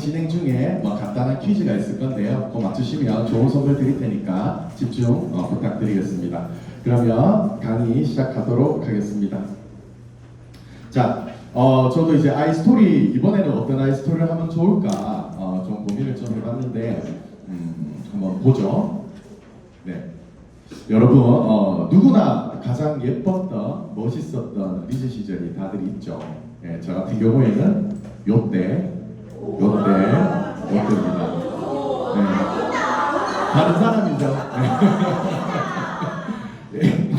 진행 중에 간단한 퀴즈가 있을 건데요. 그거 맞추시면 좋은 선물 드릴 테니까 집중 부탁드리겠습니다. 그러면 강의 시작하도록 하겠습니다. 자, 저도 이제 아이스토리 이번에는 어떤 아이스토리를 하면 좋을까 좀 고민을 좀 해봤는데 한번 보죠. 네, 여러분 누구나 가장 예뻤던 멋있었던 리즈 시절이 다들 있죠. 네, 저 같은 경우에는 요때입니다. 네. 다른 사람이죠. 네.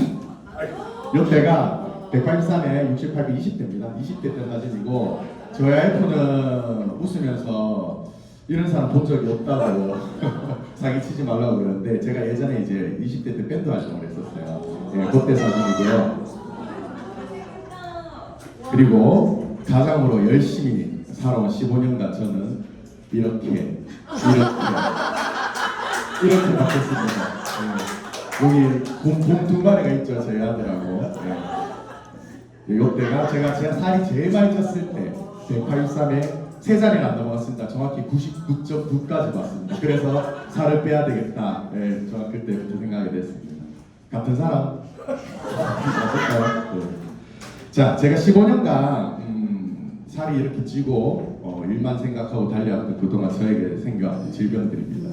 요때가 183에 68배 20대입니다. 20대 때 사진이고 저희 와이프는 웃으면서 이런 사람 본 적이 없다고 사기치지 말라고 그러는데 제가 예전에 이제 20대 때 밴드 활동을 했었어요. 네, 그때 사진이고요. 그리고 가장으로 열심히 살아온 15년간 저는 이렇게 바뀌었습니다. 네. 여기 곰 두 마리가 있죠, 저희 아들하고. 네. 이때가 제가 살이 제일 많이 쪘을 때 183에 세 자리가 안 넘어갔습니다. 정확히 99.9까지 왔습니다. 그래서 살을 빼야 되겠다. 네, 저는 그때부터 생각이 됐습니다. 같은 사람? 맞을까요? 네. 자, 제가 15년간 살이 이렇게 찌고 일만 생각하고 달려왔던 그동안 저에게 생겨왔던 질병들입니다.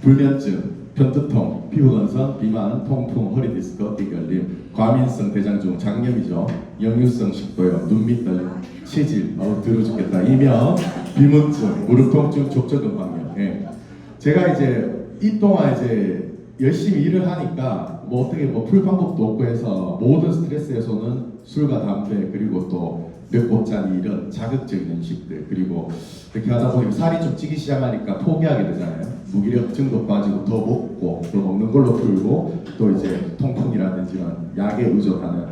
불면증, 편두통, 피부건성, 비만, 통풍, 허리디스크, 띠결림, 과민성 대장증, 장염이죠. 역류성 식도염, 눈밑 떨림, 체질, 더러 죽겠다. 이명, 비문증, 무릎 통증, 족저근방염. 예. 제가 이제 이 동안 이제 열심히 일을 하니까 뭐 어떻게 풀 방법도 없고 해서 모든 스트레스 해소는 술과 담배 그리고 또 몇 보짜리 이런 자극적인 음식들 그리고 이렇게 하다 보니까 살이 좀 찌기 시작하니까 포기하게 되잖아요. 무기력증도 빠지고 더 먹고 더 먹는 걸로 풀고 또 이제 통풍이라든지 이런 약에 의존하는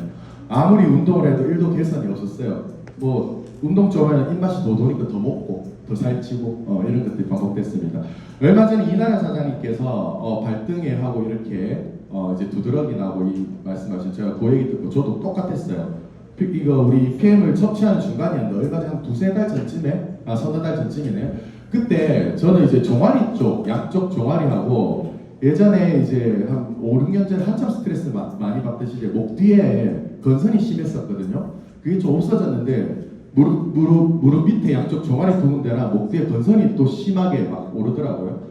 아무리 운동을 해도 1도 개선이 없었어요. 뭐 운동 좀 하면 입맛이 더 도니까 더 먹고 더 살찌고 이런 것들이 반복됐습니다. 얼마 전에 이나라 사장님께서 발등에 하고 이렇게 이제 두드러기 나고 이 말씀하신 제가 그 얘기 듣고 저도 똑같았어요. 이거 우리 PM을 섭취하는 중간이었는데 얼마 전 한 두세 달 전쯤에 서너 달 전쯤이네요. 그때 저는 이제 종아리 쪽 양쪽 종아리하고 예전에 이제 한 5, 6년 전에 한참 스트레스 많이 받듯이 이제 목 뒤에 건선이 심했었거든요. 그게 좀 없어졌는데 무릎 밑에 양쪽 종아리 두 군데나 목 뒤에 건선이 또 심하게 막 오르더라고요.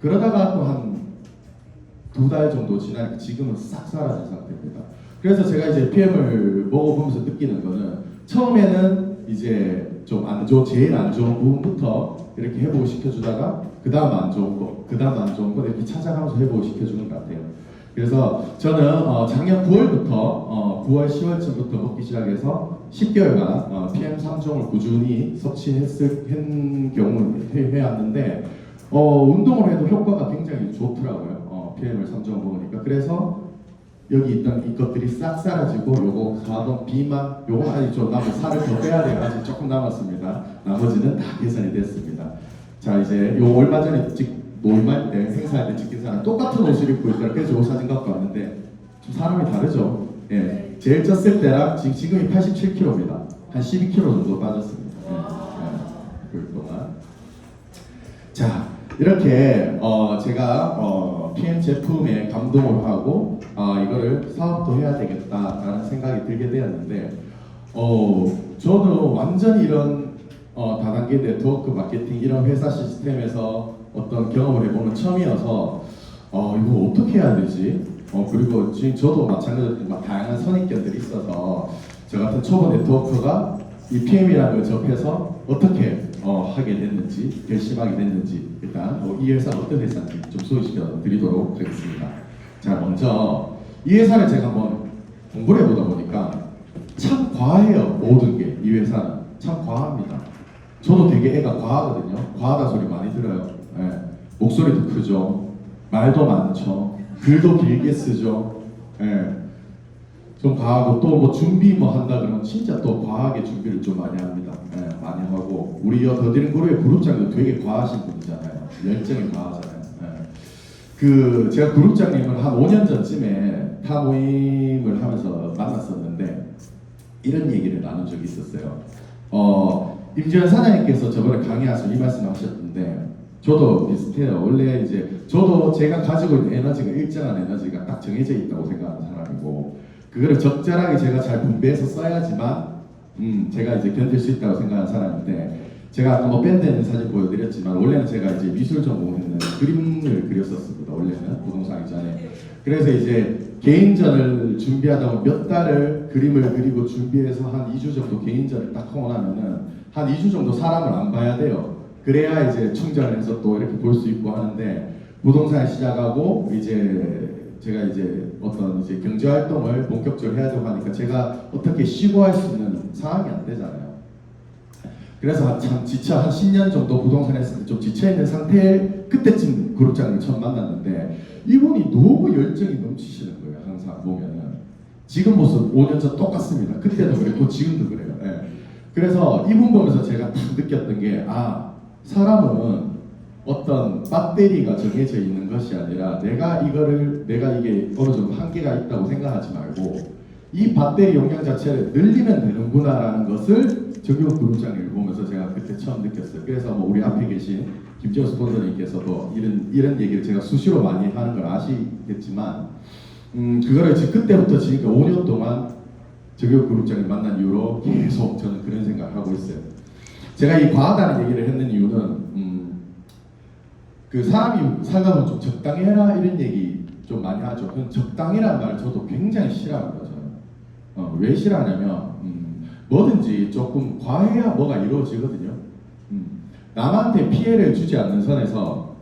그러다가 또 한 2달 정도 지나니까 지금은 싹 사라진 상태입니다. 그래서 제가 이제 PM을 먹어보면서 느끼는 거는 처음에는 이제 좀 제일 안 좋은 부분부터 이렇게 회복을 시켜주다가 그 다음 안 좋은 거, 그 다음 안 좋은 거 이렇게 찾아가면서 회복을 시켜주는 것 같아요. 그래서 저는 작년 9월부터 9월, 10월쯤부터 먹기 시작해서 10개월간 PM 3종을 꾸준히 섭취했을 경우는 해왔는데 운동을 해도 효과가 굉장히 좋더라고요. PM을 3종을 먹으니까. 그래서 여기 있던 이것들이 싹 사라지고 요거 사동, 비만, 요거 아직 좀 남은 살을 더 빼야 돼요. 아직 조금 남았습니다. 나머지는 다 개선이 됐습니다. 자, 이제 요 얼마 전에 모임할 때 행사할 때 찍힌 사람 똑같은 옷을 입고 있더라. 그래서 요 사진 갖고 왔는데 좀 사람이 다르죠. 예, 제일 쪘을 때랑 지금이 87kg입니다. 한 12kg 정도 빠졌습니다. 그동안. 자, 이렇게 제가 PM 제품에 감동을 하고 이거를 사업도 해야 되겠다라는 생각이 들게 되었는데 저는 완전히 이런 다단계 네트워크 마케팅 이런 회사 시스템에서 어떤 경험을 해보는 처음이어서 이거 어떻게 해야 되지? 그리고 지금 저도 마찬가지로 다양한 선입견들이 있어서 저 같은 초보 네트워크가 이 PM이라는 걸 접해서 어떻게 하게 됐는지 결심하게 됐는지 일단 이 회사가 어떤 회사인지 좀 소개시켜 드리도록 하겠습니다. 자, 먼저 이 회사를 제가 한번 공부를 해보다 보니까 참 과해요. 모든 게 이 회사는 참 과합니다. 저도 되게 애가 과하거든요. 과하다 소리 많이 들어요. 네. 목소리도 크죠. 말도 많죠. 글도 길게 쓰죠. 네. 좀 과하고 또 뭐 준비 한다 그러면 진짜 또 과하게 준비를 좀 많이 합니다. 네, 많이 하고 우리 더드림 그룹의 그룹장도 되게 과하신 분이잖아요. 열정이 과하잖아요. 네. 제가 그룹장님을 한 5년 전쯤에 타 모임을 하면서 만났었는데 이런 얘기를 나눈 적이 있었어요. 임지현 사장님께서 저번에 강의하셔서 이 말씀하셨는데 저도 비슷해요. 원래 이제 저도 제가 가지고 있는 에너지가 일정한 에너지가 딱 정해져 있다고 생각하는 사람이고 그거를 적절하게 제가 잘 분배해서 써야지만 제가 이제 견딜 수 있다고 생각하는 사람인데 제가 아까 뭐 밴드 있는 사진 보여드렸지만 원래는 제가 이제 미술 전공했는 그림을 그렸었습니다. 원래는 부동산 이전에. 그래서 이제 개인전을 준비하다 보면 몇 달을 그림을 그리고 준비해서 한 2주 정도 개인전을 딱 하고 나면은 한 2주 정도 사람을 안 봐야 돼요. 그래야 이제 충전을 해서 또 이렇게 볼 수 있고 하는데 부동산을 시작하고 이제 제가 이제 어떤 이제 경제 활동을 본격적으로 해야 되고 하니까 제가 어떻게 쉬고 할 수 있는 상황이 안 되잖아요. 그래서 참 지쳐 한 10년 정도 부동산에 좀 지쳐 있는 상태에 그때쯤 그룹장을 처음 만났는데 이분이 너무 열정이 넘치시는 거예요. 항상 보면은 지금 모습 5년 전 똑같습니다. 그때도 그랬고 지금도 그래요. 예. 그래서 이분 보면서 제가 딱 느꼈던 게 사람은 어떤 배터리가 정해져 있는 것이 아니라 내가 이게 어느 정도 한계가 있다고 생각하지 말고 이 배터리 용량 자체를 늘리면 되는구나라는 것을 정기욱 그룹장을 보면서 제가 그때 처음 느꼈어요. 그래서 뭐 우리 앞에 계신 김지호 스폰서님께서도 이런 얘기를 제가 수시로 많이 하는 걸 아시겠지만 그거를 그때부터 지금까지 5년 동안 정기욱 그룹장을 만난 이후로 계속 저는 그런 생각을 하고 있어요. 제가 이 과하다는 얘기를 했는 이유는 그 사람이 살다 보면 좀 적당히 해라 이런 얘기 좀 많이 하죠. 그 적당이라는 말을 저도 굉장히 싫어합니다. 저는 왜 싫어하냐면 뭐든지 조금 과해야 뭐가 이루어지거든요. 남한테 피해를 주지 않는 선에서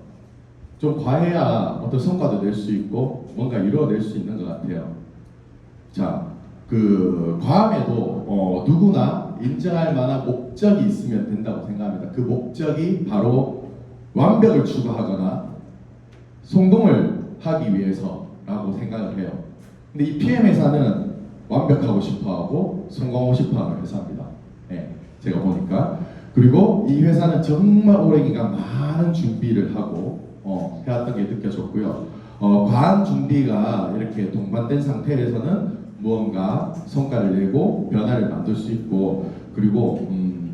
좀 과해야 어떤 성과도 낼 수 있고 뭔가 이루어낼 수 있는 것 같아요. 자, 그 과함에도 누구나 인정할 만한 목적이 있으면 된다고 생각합니다. 그 목적이 바로 완벽을 추구하거나 성공을 하기 위해서라고 생각을 해요. 근데 이 PM 회사는 완벽하고 싶어하고 성공하고 싶어하는 회사입니다. 네, 제가 보니까. 그리고 이 회사는 정말 오랜 기간 많은 준비를 하고 해왔던 게 느껴졌고요. 과한 준비가 이렇게 동반된 상태에서는 무언가 성과를 내고 변화를 만들 수 있고 그리고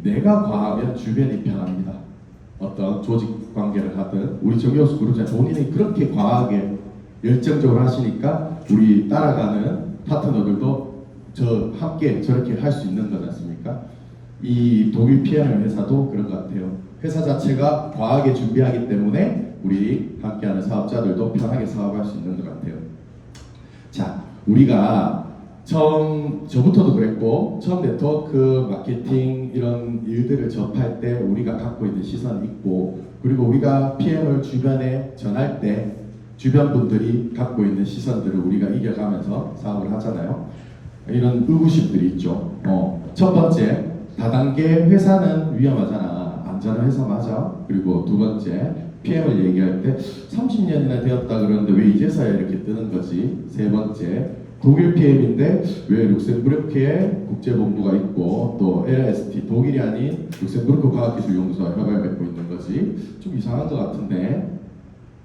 내가 과하면 주변이 편합니다. 어떤 조직 관계를 하든 우리 정교수 그룹장 본인이 그렇게 과하게 열정적으로 하시니까 우리 따라가는 파트너들도 저 함께 저렇게 할 수 있는 거지 않습니까? 이 독일 피아노 회사도 그런 것 같아요. 회사 자체가 과하게 준비하기 때문에 우리 함께하는 사업자들도 편하게 사업할 수 있는 것 같아요. 자, 우리가 저부터도 그랬고 처음 네트워크 마케팅 이런 일들을 접할 때 우리가 갖고 있는 시선이 있고 그리고 우리가 PM을 주변에 전할 때 주변 분들이 갖고 있는 시선들을 우리가 이겨가면서 사업을 하잖아요. 이런 의구심들이 있죠. 첫 번째, 다단계 회사는 위험하잖아. 안전한 회사 맞아. 그리고 두 번째, PM을 얘기할 때 30년이나 되었다 그러는데 왜 이제서야 이렇게 뜨는 거지? 세 번째, 독일 PM인데 왜 룩셈부르크에 국제본부가 있고 또 LST 독일이 아닌 룩셈부르크 과학기술연구소와 협약을 맺고 있는 거지? 좀 이상한 것 같은데.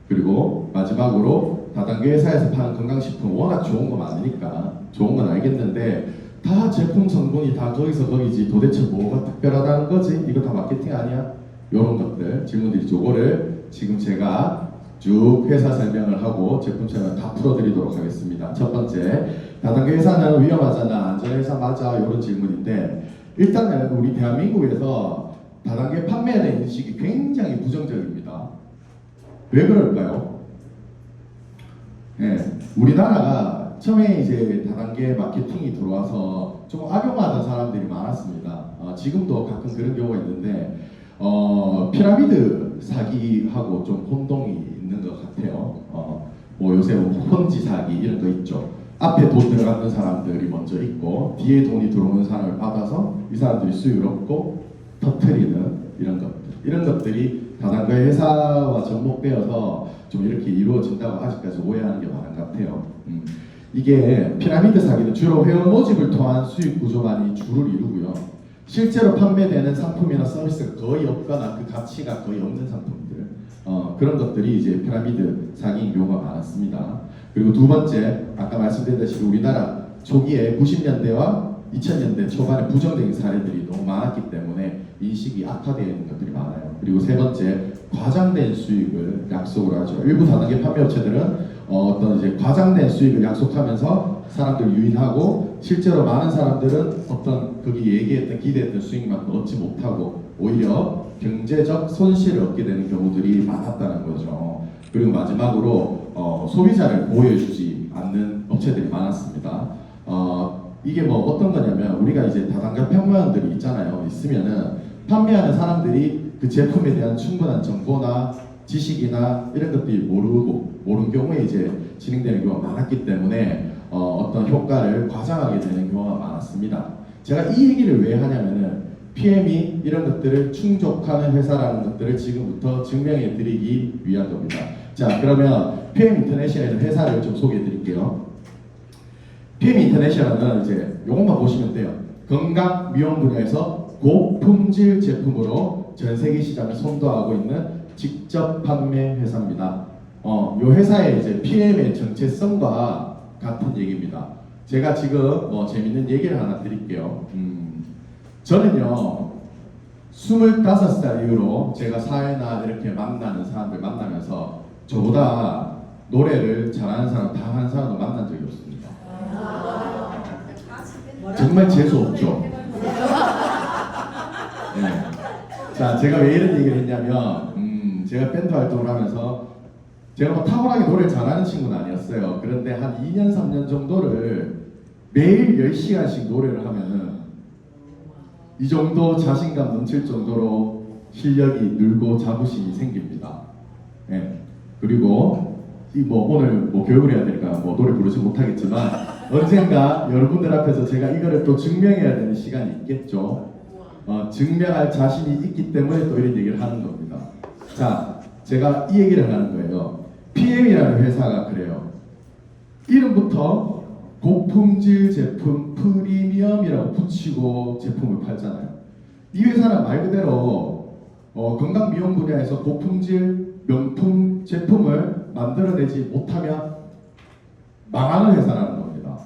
그리고 마지막으로 다단계 회사에서 파는 건강식품 워낙 좋은 거 많으니까 좋은 건 알겠는데 다 제품 성분이 다 거기서 거기지 도대체 뭐가 특별하다는 거지? 이거 다 마케팅 아니야? 이런 것들 질문들이 요거를 지금 제가 쭉 회사 설명을 하고 제품 설명 다 풀어드리도록 하겠습니다. 첫 번째, 다단계 회사는 위험하잖아, 안전 회사 맞아? 이런 질문인데 일단은 우리 대한민국에서 다단계 판매에 대한 인식이 굉장히 부정적입니다. 왜 그럴까요? 네, 우리나라가 처음에 이제 다단계 마케팅이 들어와서 좀 악용하던 사람들이 많았습니다. 지금도 가끔 그런 경우가 있는데 피라미드 사기하고 좀 혼동이 있는 것 같아요. 뭐 요새 혼지 사기 이런 거 있죠. 앞에 돈 들어가는 사람들이 먼저 있고 뒤에 돈이 들어오는 사람을 받아서 이 사람들이 수익을 얻고 터트리는 이런 것들이 다단계 회사와 접목되어서 좀 이렇게 이루어진다고 아직까지 오해하는 게 많은 것 같아요. 이게 피라미드 사기는 주로 회원 모집을 통한 수익 구조만이 주를 이루고요. 실제로 판매되는 상품이나 서비스가 거의 없거나 그 가치가 거의 없는 상품들 그런 것들이 이제 피라미드 사기인 경우가 많았습니다. 그리고 두 번째, 아까 말씀드렸다시피 우리나라 초기에 90년대와 2000년대 초반에 부정적인 사례들이 너무 많았기 때문에 인식이 악화되어 있는 것들이 많아요. 그리고 세 번째, 과장된 수익을 약속을 하죠. 일부 다단계 판매업체들은 어떤 이제 과장된 수익을 약속하면서 사람들 유인하고 실제로 많은 사람들은 어떤 거기 얘기했던 기대했던 수익만큼 얻지 못하고 오히려 경제적 손실을 얻게 되는 경우들이 많았다는 거죠. 그리고 마지막으로 소비자를 보호해주지 않는 업체들이 많았습니다. 이게 뭐 어떤 거냐면 우리가 이제 다단계 판매원들이 있으면은 판매하는 사람들이 그 제품에 대한 충분한 정보나 지식이나 이런 것들이 모르는 경우에 이제 진행되는 경우가 많았기 때문에 어떤 효과를 과장하게 되는 경우가 많았습니다. 제가 이 얘기를 왜 하냐면은 PM이 이런 것들을 충족하는 회사라는 것들을 지금부터 증명해 드리기 위한 겁니다. 자, 그러면 PM 인터내셔널 회사를 좀 소개해 드릴게요. PM 인터내셔널은 이제 이것만 보시면 돼요. 건강 미용 분야에서 고품질 제품으로 전 세계 시장을 선도하고 있는 직접 판매 회사입니다. 이 회사의 이제 PM의 정체성과 같은 얘기입니다. 제가 지금 재밌는 얘기를 하나 드릴게요. 저는요 25살 이후로 제가 사회나 이렇게 만나는 사람들 만나면서 저보다 노래를 잘하는 사람 다 하는 사람도 만난 적이 없습니다. 정말 재수 없죠. 네. 자, 제가 왜 이런 얘기를 했냐면 제가 밴드 활동을 하면서 제가 뭐 탁월하게 노래를 잘하는 친구는 아니었어요. 그런데 한 2년 3년 정도를 매일 10시간씩 노래를 하면은 이 정도 자신감 넘칠 정도로 실력이 늘고 자부심이 생깁니다. 네. 그리고 오늘 교육을 해야 되니까 노래 부르지 못하겠지만 언젠가 여러분들 앞에서 제가 이거를 또 증명해야 되는 시간이 있겠죠. 증명할 자신이 있기 때문에 또 이런 얘기를 하는 겁니다. 자, 제가 이 얘기를 하는 거예요. PM이라는 회사가 그래요. 이름부터 고품질 제품 프리미엄이라고 붙이고 제품을 팔잖아요. 이 회사는 말 그대로 건강 미용 분야에서 고품질 명품 제품을 만들어내지 못하면 망하는 회사라는 겁니다.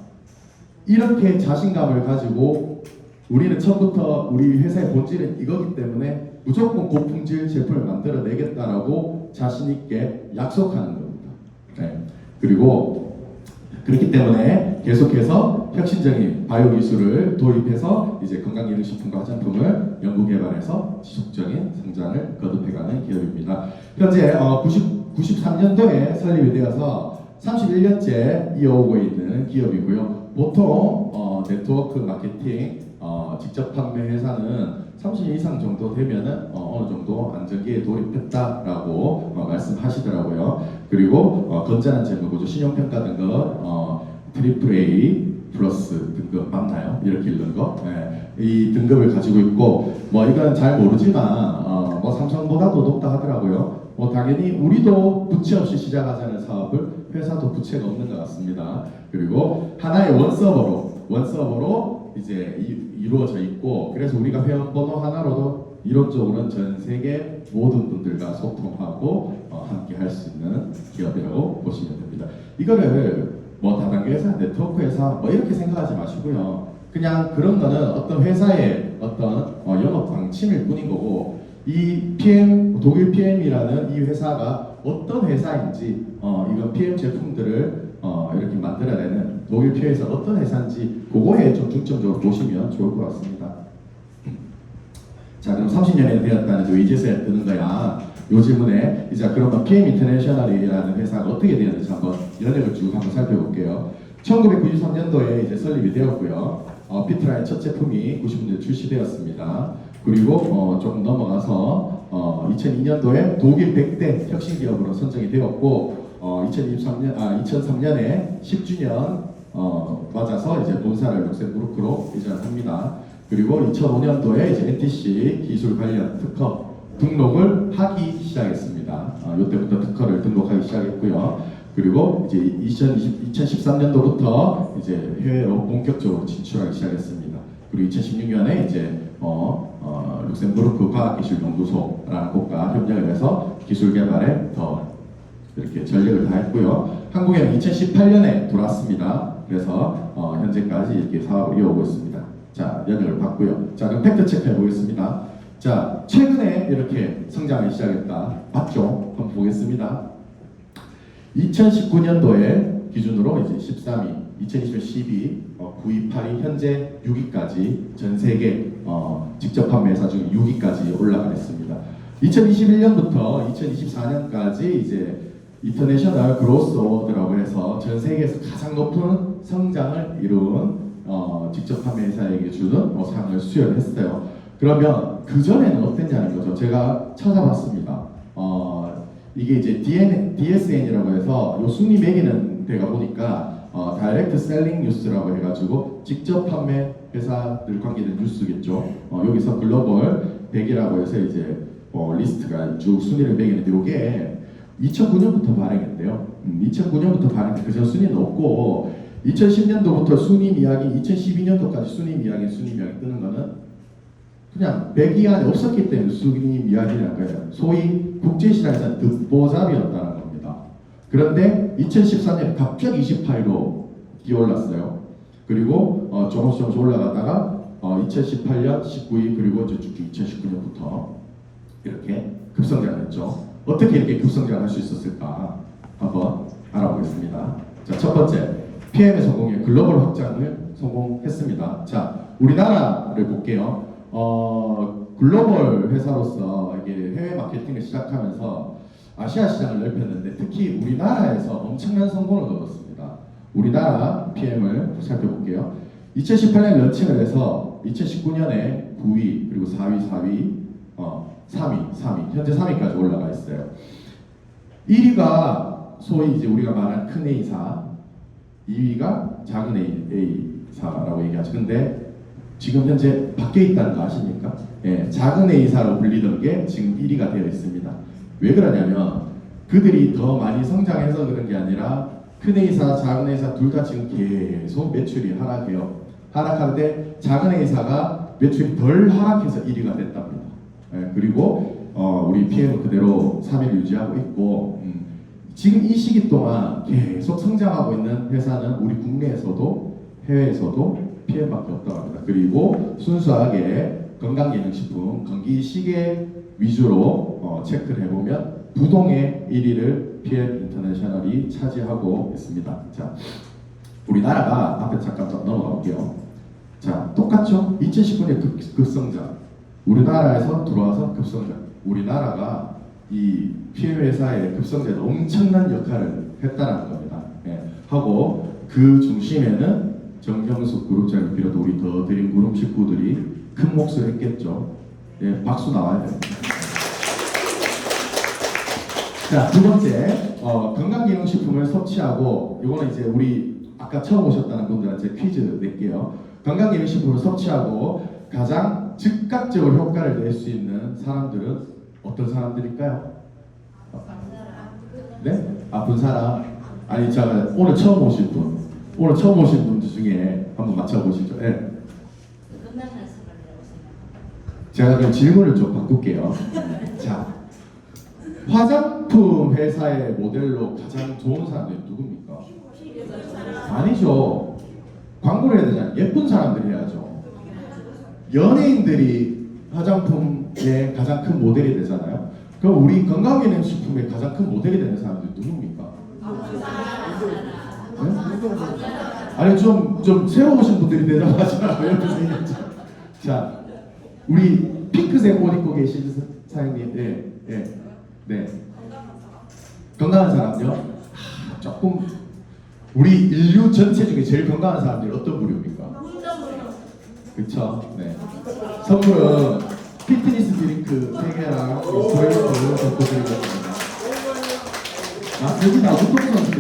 이렇게 자신감을 가지고 우리는 처음부터 우리 회사의 본질은 이거기 때문에 무조건 고품질 제품을 만들어내겠다라고 자신 있게 약속하는 겁니다. 네. 그리고 그렇기 때문에 계속해서 혁신적인 바이오 기술을 도입해서 이제 건강기능식품과 화장품을 연구개발해서 지속적인 성장을 거듭해가는 기업입니다. 현재 93년도에 설립이 되어서 31년째 이어오고 있는 기업이고요. 보통 네트워크 마케팅 직접 판매 회사는 30년 이상 정도 되면은 어느 정도 안정기에 돌입했다라고 말씀하시더라고요. 그리고 건전한 재무구조, 신용평가 등급 트리플 A 플러스 등급 맞나요? 이렇게 읽는 거. 네. 이 등급을 가지고 있고 이건 잘 모르지만 삼성보다도 높다 하더라고요. 당연히 우리도 부채 없이 시작하자는 사업을 회사도 부채가 없는 것 같습니다. 그리고 하나의 원서버로 이제 이루어져 있고, 그래서 우리가 회원번호 하나로도 이론적으로는 전 세계 모든 분들과 소통하고 함께 할 수 있는 기업이라고 보시면 됩니다. 이거를 다단계 회사, 네트워크 회사 이렇게 생각하지 마시고요. 그냥 그런 거는 어떤 회사의 어떤 영업 방침일 뿐인 거고, 이 PM, 독일 PM이라는 이 회사가 어떤 회사인지 이건 PM 제품들을 이렇게 만들어내는 독일 PM에서 어떤 회사인지 그거에 좀 중점적으로 보시면 좋을 것 같습니다. 자, 그럼 30년이 되었다는 이제서야 뜨는 거야. 요 질문에 이제 그러면 PM 인터내셔널이라는 회사가 어떻게 되었는지 한번 연역을 쭉 한번 살펴볼게요. 1993년도에 이제 설립이 되었고요. 피트라인 첫 제품이 90년대 출시되었습니다. 그리고 조금 넘어가서 2002년도에 독일 100대 혁신 기업으로 선정이 되었고 2003년에 10주년 맞아서 이제 본사를 룩셈부르크로 이전합니다. 그리고 2005년도에 이제 NTC 기술 관련 특허 등록을 하기 시작했습니다. 이때부터 특허를 등록하기 시작했고요. 그리고 이제 2013년도부터 이제 해외로 본격적으로 진출하기 시작했습니다. 그리고 2016년에 이제 룩셈부르크 과학기술연구소라는 곳과 협력을 해서 기술 개발에 더 이렇게 전력을 다했고요. 한국에는 2018년에 들어왔습니다. 그래서 현재까지 이렇게 사업을 이어오고 있습니다. 자, 연락을 받고요. 자, 그럼 팩트 체크해 보겠습니다. 자, 최근에 이렇게 성장을 시작했다. 맞죠? 한번 보겠습니다. 2019년도에 기준으로 이제 13위, 2020년 12위, 9위, 8위, 현재 6위까지 전 세계 직접 판매 회사 중 6위까지 올라가겠습니다. 2021년부터 2024년까지 이제 인터내셔널 그로스 어워드라고 해서 전 세계에서 가장 높은 성장을 이룬 직접 판매 회사에게 주는 상을 수여했어요. 그러면 그 전에는 어땠냐는 거죠. 제가 찾아봤습니다. 이게 이제 DSN이라고 해서 요 순위 매기는 데가 보니까 다이렉트 셀링 뉴스라고 해가지고 직접 판매 회사들 관계된 뉴스겠죠. 여기서 글로벌 100이라고 해서 이제 리스트가 쭉 순위를 매기는데 이게 2009년부터 발행했대요. 2009년부터 발행했는데 그전 순위는 없고 2010년도부터 순위 미약이 2012년도까지 순위 미약이 뜨는 거는 그냥 100위 안에 없었기 때문에 순위 미약이라는 거예요. 소위 국제시장에서 듣보잡이었다는 겁니다. 그런데 2013년에 갑자기 28위로 기어올랐어요. 그리고 조금씩 올라가다가 2018년 19위 그리고 쭉쭉 2019년부터 이렇게 급성장을 했죠. 어떻게 이렇게 급성장을 할 수 있었을까 한번 알아보겠습니다. 자, 첫 번째 PM의 성공에 글로벌 확장을 성공했습니다. 자, 우리나라를 볼게요. 글로벌 회사로서 이게 해외 마케팅을 시작하면서 아시아 시장을 넓혔는데 특히 우리나라에서 엄청난 성공을 거뒀습니다. 우리나라 PM을 살펴볼게요. 2018년 런칭을 해서 2019년에 9위 그리고 4위 3위 현재 3위까지 올라가 있어요. 1위가 소위 이제 우리가 말한 큰 A사, 2위가 작은 A사라고 얘기하죠. 근데 지금 현재 바뀌어 있다는 거 아십니까? 예, 작은 A사로 불리던 게 지금 1위가 되어 있습니다. 왜 그러냐면 그들이 더 많이 성장해서 그런 게 아니라 큰 A사, 작은 A사 둘 다 지금 계속 매출이 하락해요. 하락하는데 작은 A사가 매출이 덜 하락해서 1위가 됐답니다. 예, 그리고 우리 PM은 그대로 3위를 유지하고 있고 지금 이 시기 동안 계속 성장하고 있는 회사는 우리 국내에서도 해외에서도 PM밖에 없다고 합니다. 그리고 순수하게 건강기능식품, 건기시계 위주로 체크를 해보면 부동의 1위를 PM 인터내셔널이 차지하고 있습니다. 자, 우리나라가 앞에 잠깐 넘어가 볼게요. 자, 똑같죠? 2019년 급성장. 우리나라에서 들어와서 급성장. 우리나라가 이 PM 회사의 급성장에 엄청난 역할을 했다는 겁니다. 예, 하고 그 중심에는 정경숙 그룹장을 비롯해 우리 더 드림 그룹 식구들이 큰 몫을 했겠죠. 예, 박수 나와야 됩니다. 자, 두 번째, 건강기능식품을 섭취하고, 이거는 이제 우리 아까 처음 오셨다는 분들한테 퀴즈 낼게요. 건강기능식품을 섭취하고 가장 즉각적으로 효과를 낼 수 있는 사람들은 어떤 사람들일까요? 네? 아픈 사람? 아니, 자, 오늘 처음 오신 분. 오늘 처음 오신 분들 중에 한번 맞춰보시죠. 네. 제가 그럼 질문을 좀 바꿀게요. 자, 화장품 회사의 모델로 가장 좋은 사람들이 누굽니까? 아니죠. 광고를 해야 되잖아요. 예쁜 사람들이 해야죠. 연예인들이 화장품의 가장 큰 모델이 되잖아요. 그럼 우리 건강기능식품의 가장 큰 모델이 되는 사람들이 누굽니까? 네? 아니 좀 새로 오신 분들이 대답하시라고 옆에서 얘기했죠. 자, 우리 핑크색 옷 입고 계신 사장님, 네. 건강한 사람요? 조금 우리 인류 전체 중에 제일 건강한 사람들이 어떤 부류입니까? 그쵸? 네. 선물은 피트니스 드링크 3개랑 스트레이트를 드리겠습니다. 맞습니다.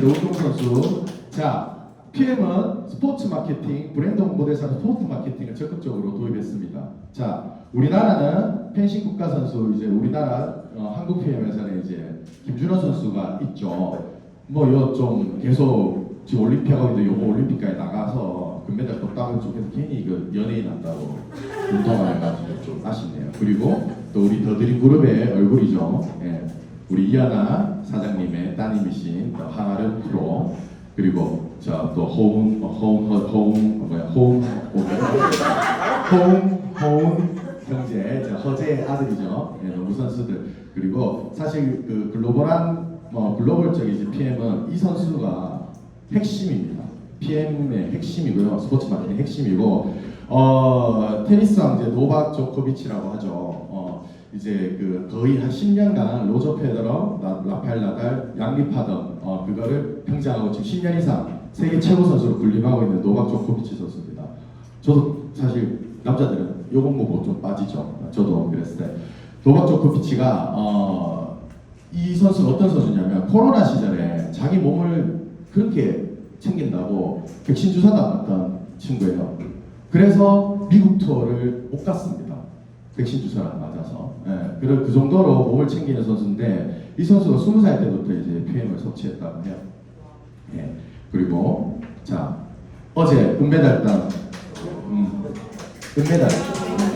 운동선수. 자, PM은 스포츠 마케팅, 브랜드 홍보대사는 스포츠 마케팅을 적극적으로 도입했습니다. 자, 우리나라는 펜싱 국가 선수 이제 우리나라 한국 PM에서는 이제 김준호 선수가 있죠. 뭐 요 좀 계속 지금 올림픽하고 이제 요거 올림픽까지 나가서 금메달 또 따면 좋겠는데 괜히 그 연예인 한다고 운동을 해가지고 좀 아쉽네요. 그리고 또 우리 더드림 그룹의 얼굴이죠. 예. 우리 이하나 사장님의 따님이신 하나름 프로 그리고 또 형제, 허재의 아들이죠. 예, 농구 선수들. 그리고 사실 그 글로벌적인 PM은 이 선수가 핵심입니다. PM의 핵심이고요. 스포츠 마케팅 핵심이고, 테니스 왕제 노박 조코비치라고 하죠. 이제 그 거의 한 10년간 로저 페더러, 라파엘 나달, 양립하던 그거를 평정하고 지금 10년 이상 세계 최고 선수로 군림하고 있는 노박 조코비치 선수입니다. 저도 사실 남자들은 요거 보고 좀 빠지죠. 저도 그랬을 때 노박 조코비치가 이 선수는 어떤 선수냐면 코로나 시절에 자기 몸을 그렇게 챙긴다고 백신 주사도 안 맞던 친구예요. 그래서 미국 투어를 못 갔습니다. 백신 주사를 안 맞아서. 예, 그 정도로 몸을 챙기는 선수인데 이 선수가 20살 때부터 이제 PM을 섭취했다고 해요. 예, 그리고 자 어제 은메달 딴 은메달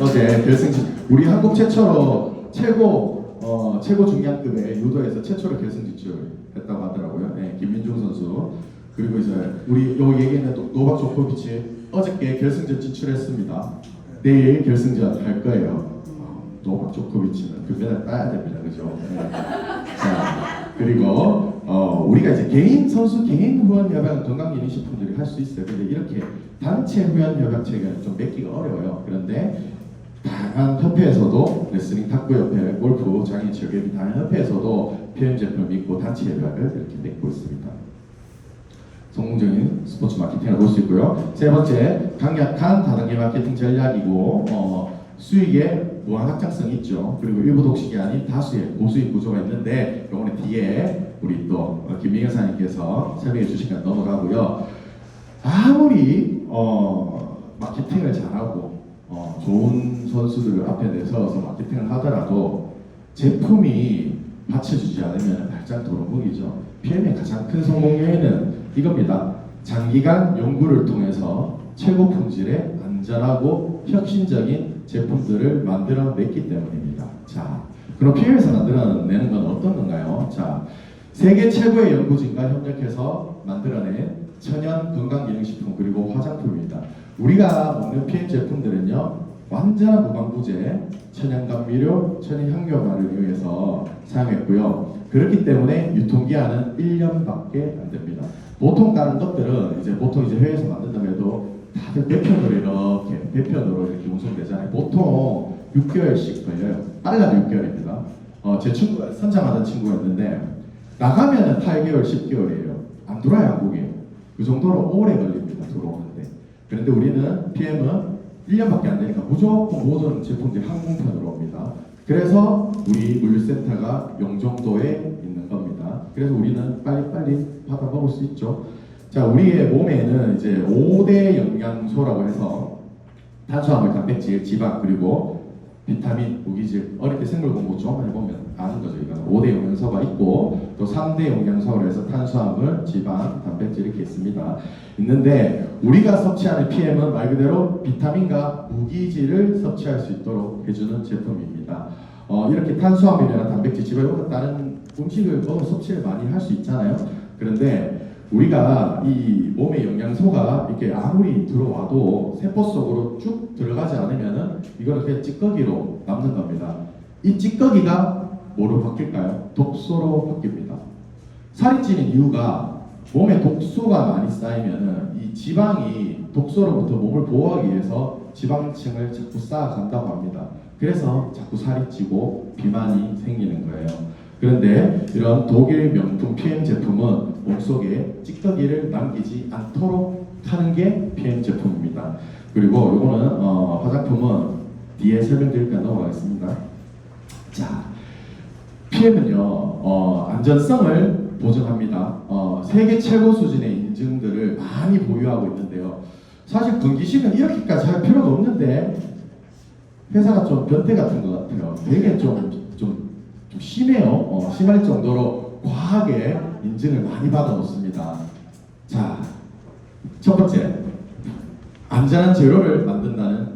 어제 결승전 우리 한국 최초로 최고 중량급의 유도에서 최초로 결승 진출했다고 하더라고요. 예, 김민중 선수. 그리고 이제 우리 요 얘기했는 노박 조코비치 어저께 결승전 진출했습니다. 내일 결승전 할 거예요. 노박 조코비치는 금메달 따야 됩니다, 그죠? 네. 자 그리고 우리가 이제 개인 선수 개인 후원 협약 건강기능식품들이 할 수 있어요. 근데 이렇게 단체 후원 협약 체계는 좀 맺기가 어려워요. 그런데 다양한 협회에서도 레슬링 탁구협회, 골프 장애인 체육협회 다양한 협회에서도 PM 제품을 믿고 단체 협약을 이렇게 맺고 있습니다. 성공적인 스포츠 마케팅을 볼 수 있고요. 세 번째, 강력한 다단계 마케팅 전략이고 수익의 무한 확장성이 있죠. 그리고 일부 독식이 아닌 다수의 고수익 구조가 있는데 이거는 뒤에 우리 또 김민경 사님께서 설명해 주시니까 넘어가고요. 아무리 마케팅을 잘하고 좋은 선수들을 앞에 내세워서 마케팅을 하더라도 제품이 받쳐주지 않으면 발작 도루묵이죠. PM의 가장 큰 성공 요인은 이겁니다. 장기간 연구를 통해서 최고 품질의 안전하고 혁신적인 제품들을 만들어냈기 때문입니다. 자, 그럼 PM에서 만들어내는 건 어떤 건가요? 자, 세계 최고의 연구진과 협력해서 만들어낸 천연 건강기능식품 그리고 화장품입니다. 우리가 먹는 PM 제품들은요, 완전한 무방부제, 천연감미료, 천연향료만을 이용해서 사용했고요. 그렇기 때문에 유통기한은 1년밖에 안 됩니다. 보통 다른 것들은 보통 해외에서 만든다고 해도 다들 배편으로 이렇게 운송되잖아요. 보통 6개월씩 걸려요. 빨라도 6개월입니다. 제 친구가 선장하던 친구가 있는데 나가면은 8개월, 10개월이에요. 안 들어와요, 한국에. 그 정도로 오래 걸립니다, 들어오는데. 그런데 우리는 PM은 1년밖에 안 되니까 무조건 모든 제품들이 항공편으로 옵니다. 그래서 우리 물류센터가 영종도에 있는 겁니다. 그래서 우리는 빨리빨리 받아 먹을 수 있죠. 자, 우리의 몸에는 이제 5대 영양소라고 해서 탄수화물, 단백질, 지방, 그리고 비타민, 무기질. 어릴 때 생물 공부 좀 해보면 아는 거죠. 이거는 5대 영양소가 있고 또 3대 영양소로 해서 탄수화물, 지방, 단백질 이렇게 있습니다. 있는데 우리가 섭취하는 PM은 말 그대로 비타민과 무기질을 섭취할 수 있도록 해주는 제품입니다. 이렇게 탄수화물이나 단백질, 지방 이런 다른 음식을 먹어 섭취를 많이 할 수 있잖아요. 그런데 우리가 이 몸의 영양소가 이렇게 아무리 들어와도 세포 속으로 쭉 들어가지 않으면은 이거는 그냥 찌꺼기로 남는 겁니다. 이 찌꺼기가 뭐로 바뀔까요? 독소로 바뀝니다. 살이 찌는 이유가 몸에 독소가 많이 쌓이면은 이 지방이 독소로부터 몸을 보호하기 위해서 지방층을 자꾸 쌓아간다고 합니다. 그래서 자꾸 살이 찌고 비만이 생기는 거예요. 그런데 이런 독일 명품 PM 제품은 몸속에 찌꺼기를 남기지 않도록 하는 게 PM 제품입니다. 그리고 이거는 화장품은 뒤에 설명드릴까 넘어가겠습니다. 자, PM은요 안전성을 보증합니다. 세계 최고 수준의 인증들을 많이 보유하고 있는데요. 사실 분기식은 이렇게까지 할 필요가 없는데 회사가 좀 변태 같은 것 같아요. 되게 좀 심해요. 심할 정도로 과하게 인증을 많이 받아 놓습니다. 자, 첫 번째, 안전한 재료를 만든다는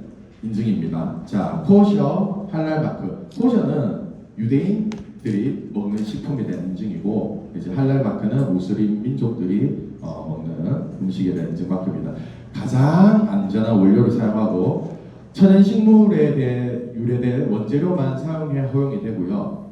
인증입니다. 자, 코셔 할랄 마크. 코셔는 유대인들이 먹는 식품에 대한 인증이고, 이제 할랄 마크는 무슬림 민족들이 먹는 음식에 대한 인증 마크입니다. 가장 안전한 원료를 사용하고 천연식물에 대해 유래된 원재료만 사용해 허용이 되고요.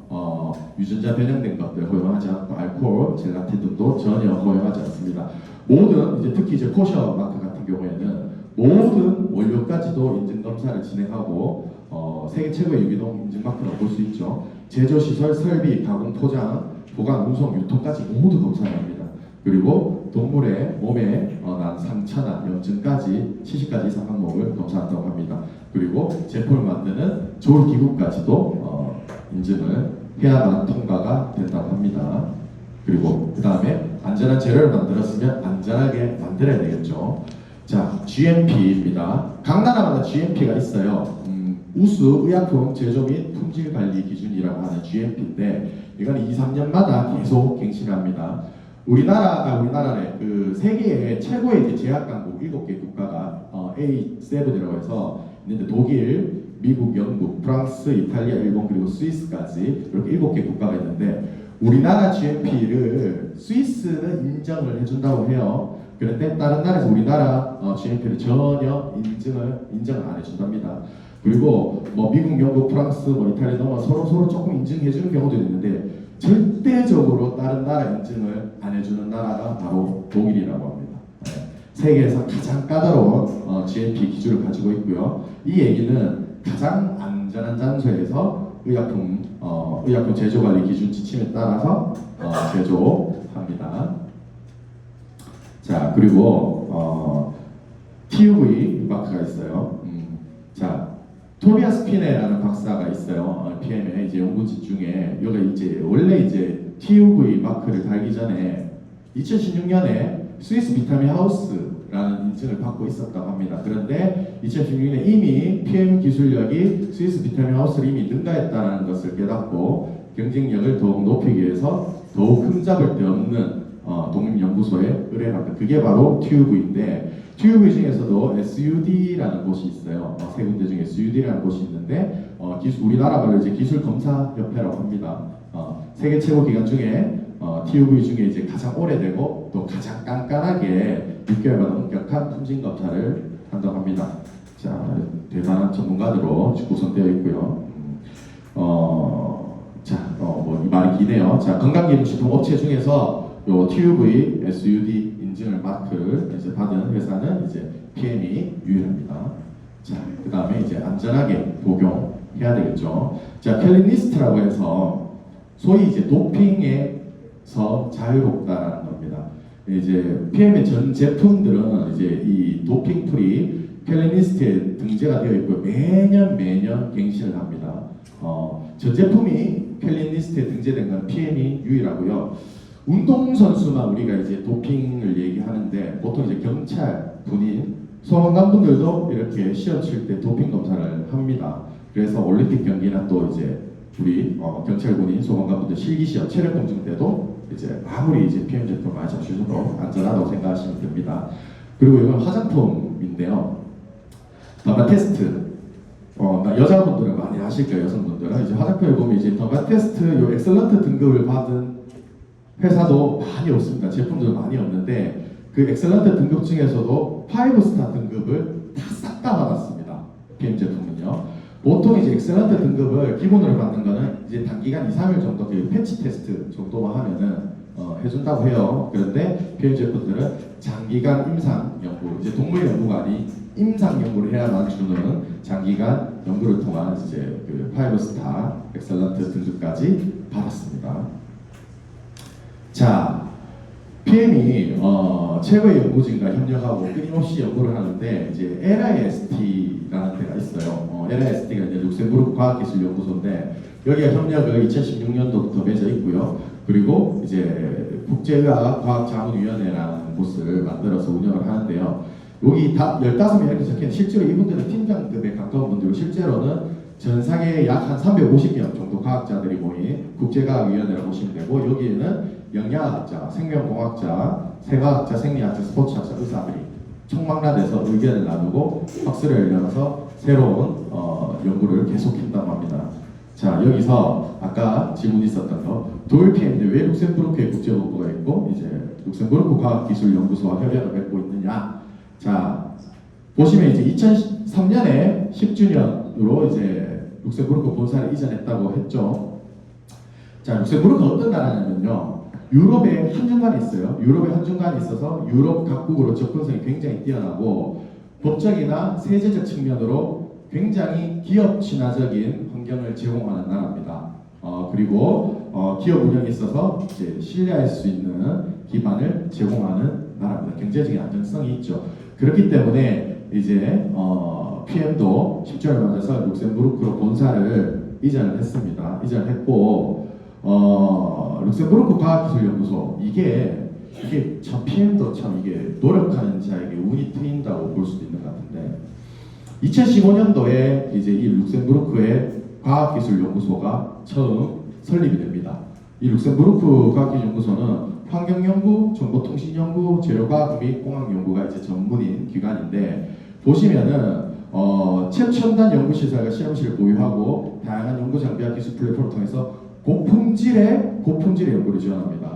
유전자 변형된 것들 허용하지 않고 알코올, 젤라틴 등도 전혀 허용하지 않습니다. 모든 이제 특히 이제 코셔 마크 같은 경우에는 모든 원료까지도 인증 검사를 진행하고 세계 최고의 유기농 인증 마크라고 볼 수 있죠. 제조 시설, 설비, 가공, 포장, 보관, 운송, 유통까지 모두 검사를 합니다. 그리고 동물의 몸에 난 상처나 염증까지 70가지 이상 항목을 검사한다고 합니다. 그리고 제품을 만드는 조리기구까지도 인증을 해야만 통과가 된다고 합니다. 그리고 그 다음에 안전한 재료를 만들었으면 안전하게 만들어야 되겠죠. 자, GMP입니다. 각 나라마다 GMP가 있어요. 우수 의약품 제조 및 품질 관리 기준이라고 하는 GMP인데 이건 2, 3년마다 계속 갱신합니다. 우리나라의 그 세계의 최고의 이제 제약 강국 7개 국가가 A7이라고 해서 있는데 독일, 미국, 영국, 프랑스, 이탈리아, 일본 그리고 스위스까지 이렇게 7개 국가가 있는데 우리나라 GMP를 스위스는 인정을 해준다고 해요. 그런데 다른 나라에서 우리나라 GMP를 전혀 인정을 안 해준답니다. 그리고 뭐 미국, 영국, 프랑스, 이탈리아 넘어 서로 조금 인증해주는 경우도 있는데 절대적으로 다른 나라 인증을 안 해주는 나라가 바로 독일이라고 합니다. 세계에서 가장 까다로운 GMP 기준을 가지고 있고요. 이 얘기는 가장 안전한 장소에서 의약품 제조 관리 기준 지침에 따라서 제조합니다. 자, 그리고 TUV 마크가 있어요. 자, 토비아스 피네라는 박사가 있어요. PM의 이제 연구진 중에 여기가 이제 원래 이제 TUV 마크를 달기 전에 2016년에 스위스 비타민 하우스라는 인증을 받고 있었다고 합니다. 그런데 2016년에 이미 PM 기술력이 스위스 비타민 하우스를 이미 능가했다는 것을 깨닫고 경쟁력을 더욱 높이기 위해서 더욱 흠잡을 데 없는 독립연구소에 의뢰받은 그게 바로 TUV인데 TUV 중에서도 SUD라는 곳이 있어요. 세 군데 중에 SUD라는 곳이 있는데 우리나라 말로 이제 기술검사협회라고 합니다. 세계 최고 기관 중에 TUV 중에 이제 가장 오래되고 또 가장 깐깐하게 6개월마다 엄격한 품질 검사를 한다고 합니다. 자, 대단한 전문가들로 구성되어 있고요. 이 말이 기네요. 자, 건강기능식품 업체 중에서 요 TUV, SUD 인증을 마크를 이제 받은 회사는 이제 PM이 유일합니다. 자, 그 다음에 이제 안전하게 복용해야 되겠죠. 자, 캘리니스트라고 해서 소위 이제 도핑에서 자유롭다라는 겁니다. 이제 PM의 전 제품들은 이제 이 도핑 프리 캘리니스트에 등재가 되어 있고 매년 갱신을 합니다. 전 제품이 캘리니스트에 등재된 건 PM이 유일하고요. 운동선수만 우리가 이제 도핑을 얘기하는데 보통 이제 경찰, 군인, 소방관분들도 이렇게 시험 칠 때 도핑 검사를 합니다. 그래서 올림픽 경기나 또 이제 우리 경찰, 군인, 소방관분들 실기시험, 체력 검증 때도 이제 아무리 이제 PM 제품 많이 잡수셔도 안전하다고 생각하시면 됩니다. 그리고 이건 화장품인데요. 더마 테스트. 여자분들은 많이 아실 거예요. 여성분들은 이제 화장품을 보면 이제 더마 테스트 요 엑셀런트 등급을 받은 회사도 많이 없습니다. 제품도 많이 없는데 그 엑셀런트 등급 중에서도 5스타 등급을 다 싹 다 받았습니다. PM 제품은요. 보통 이제 엑셀런트 등급을 기본으로 받는 거는 이제 단기간 2, 3일 정도 그 패치 테스트 정도만 하면은 해준다고 해요. 그런데 PM 제품들은 장기간 임상 연구, 이제 동물 연구가 아닌 임상 연구를 해야만 주는 장기간 연구를 통한 이제 그 5스타 엑셀런트 등급까지 받았습니다. 자, PM이 최고의 연구진과 협력하고 끊임없이 연구를 하는데 이제 LIST라는 데가 있어요. LIST가 이제 룩셈부르크 과학기술연구소인데 여기가 협력을 2016년도부터 맺어 있고요. 그리고 이제 국제의학과학자문위원회라는 곳을 만들어서 운영을 하는데요. 여기 다 15명 이렇게 적혀있는데 실제로 이분들은 팀장급에 가까운 분들로 실제로는 전 세계 약 한 350명 정도 과학자들이 모인 국제과학위원회라고 보시면 되고 여기에는 영양학자, 생명공학자, 생화학자, 생리학자, 스포츠학자, 의사들이 총망라돼서 의견을 나누고 학술을 열어서 새로운 연구를 계속한다고 합니다. 자, 여기서 아까 질문 있었던 거 도일PM인데 왜 룩셈부르크에 국제본부가 있고 이제 룩셈부르크 과학기술연구소와 협약을 맺고 있느냐. 자, 보시면 이제 2023년에 10주년으로 이제 룩셈부르크 본사를 이전했다고 했죠. 자, 룩셈부르크가 어떤 나라냐면요. 유럽에 한중간이 있어요. 유럽에 한중간이 있어서 유럽 각국으로 접근성이 굉장히 뛰어나고 법적이나 세제적 측면으로 굉장히 기업 친화적인 환경을 제공하는 나라입니다. 그리고 기업 운영에 있어서 이제 신뢰할 수 있는 기반을 제공하는 나라입니다. 경제적인 안정성이 있죠. 그렇기 때문에 이제 PM도 10주년을 맞아서 룩셈부르크로 본사를 이전을 했습니다. 이전을 했고 룩셈부르크 과학기술연구소 이게 참 PM도 참 이게 노력하는 자에게 운이 트인다고 볼 수도 있는 것 같은데 2015년도에 이제 이 룩셈부르크의 과학기술연구소가 처음 설립이 됩니다. 이 룩셈부르크 과학기술연구소는 환경연구, 정보통신연구, 재료과학 및 공학연구가 이제 전문인 기관인데 보시면은 최첨단 연구시설과 실험실을 보유하고 다양한 연구 장비와 기술 플랫폼을 통해서 고품질의 연구를 지원합니다.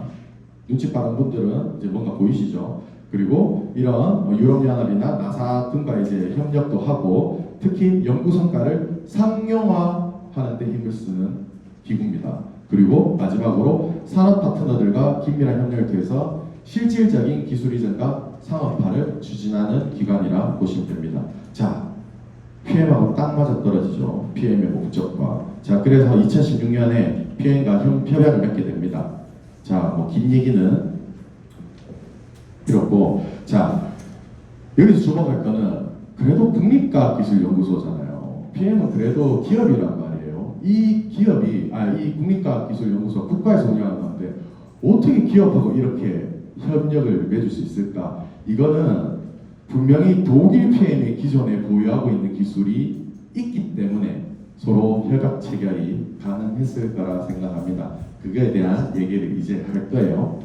눈치 빠른 분들은 이제 뭔가 보이시죠? 그리고 이런 유럽연합이나 나사 등과 이제 협력도 하고 특히 연구 성과를 상용화하는 데 힘을 쓰는 기구입니다. 그리고 마지막으로 산업 파트너들과 긴밀한 협력을 통해서 실질적인 기술 이전과 상업화를 추진하는 기관이라 보시면 됩니다. 자, PM하고 딱 맞아 떨어지죠. PM의 목적과. 자, 그래서 2016년에 PM과 협약을 맺게 됩니다. 자, 뭐 긴 얘기는 필요 없고, 자, 여기서 주목할 거는 그래도 국립과학기술연구소잖아요. PM은 그래도 기업이란 말이에요. 이 기업이, 이 국립과학기술연구소 국가에서 운영하는 건데 어떻게 기업하고 이렇게 협력을 맺을 수 있을까? 이거는 분명히 독일 PM이 기존에 보유하고 있는 기술이 있기 때문에 서로 협약 체결이 가능했을 거라 생각합니다. 그거에 대한 얘기를 이제 할 거예요.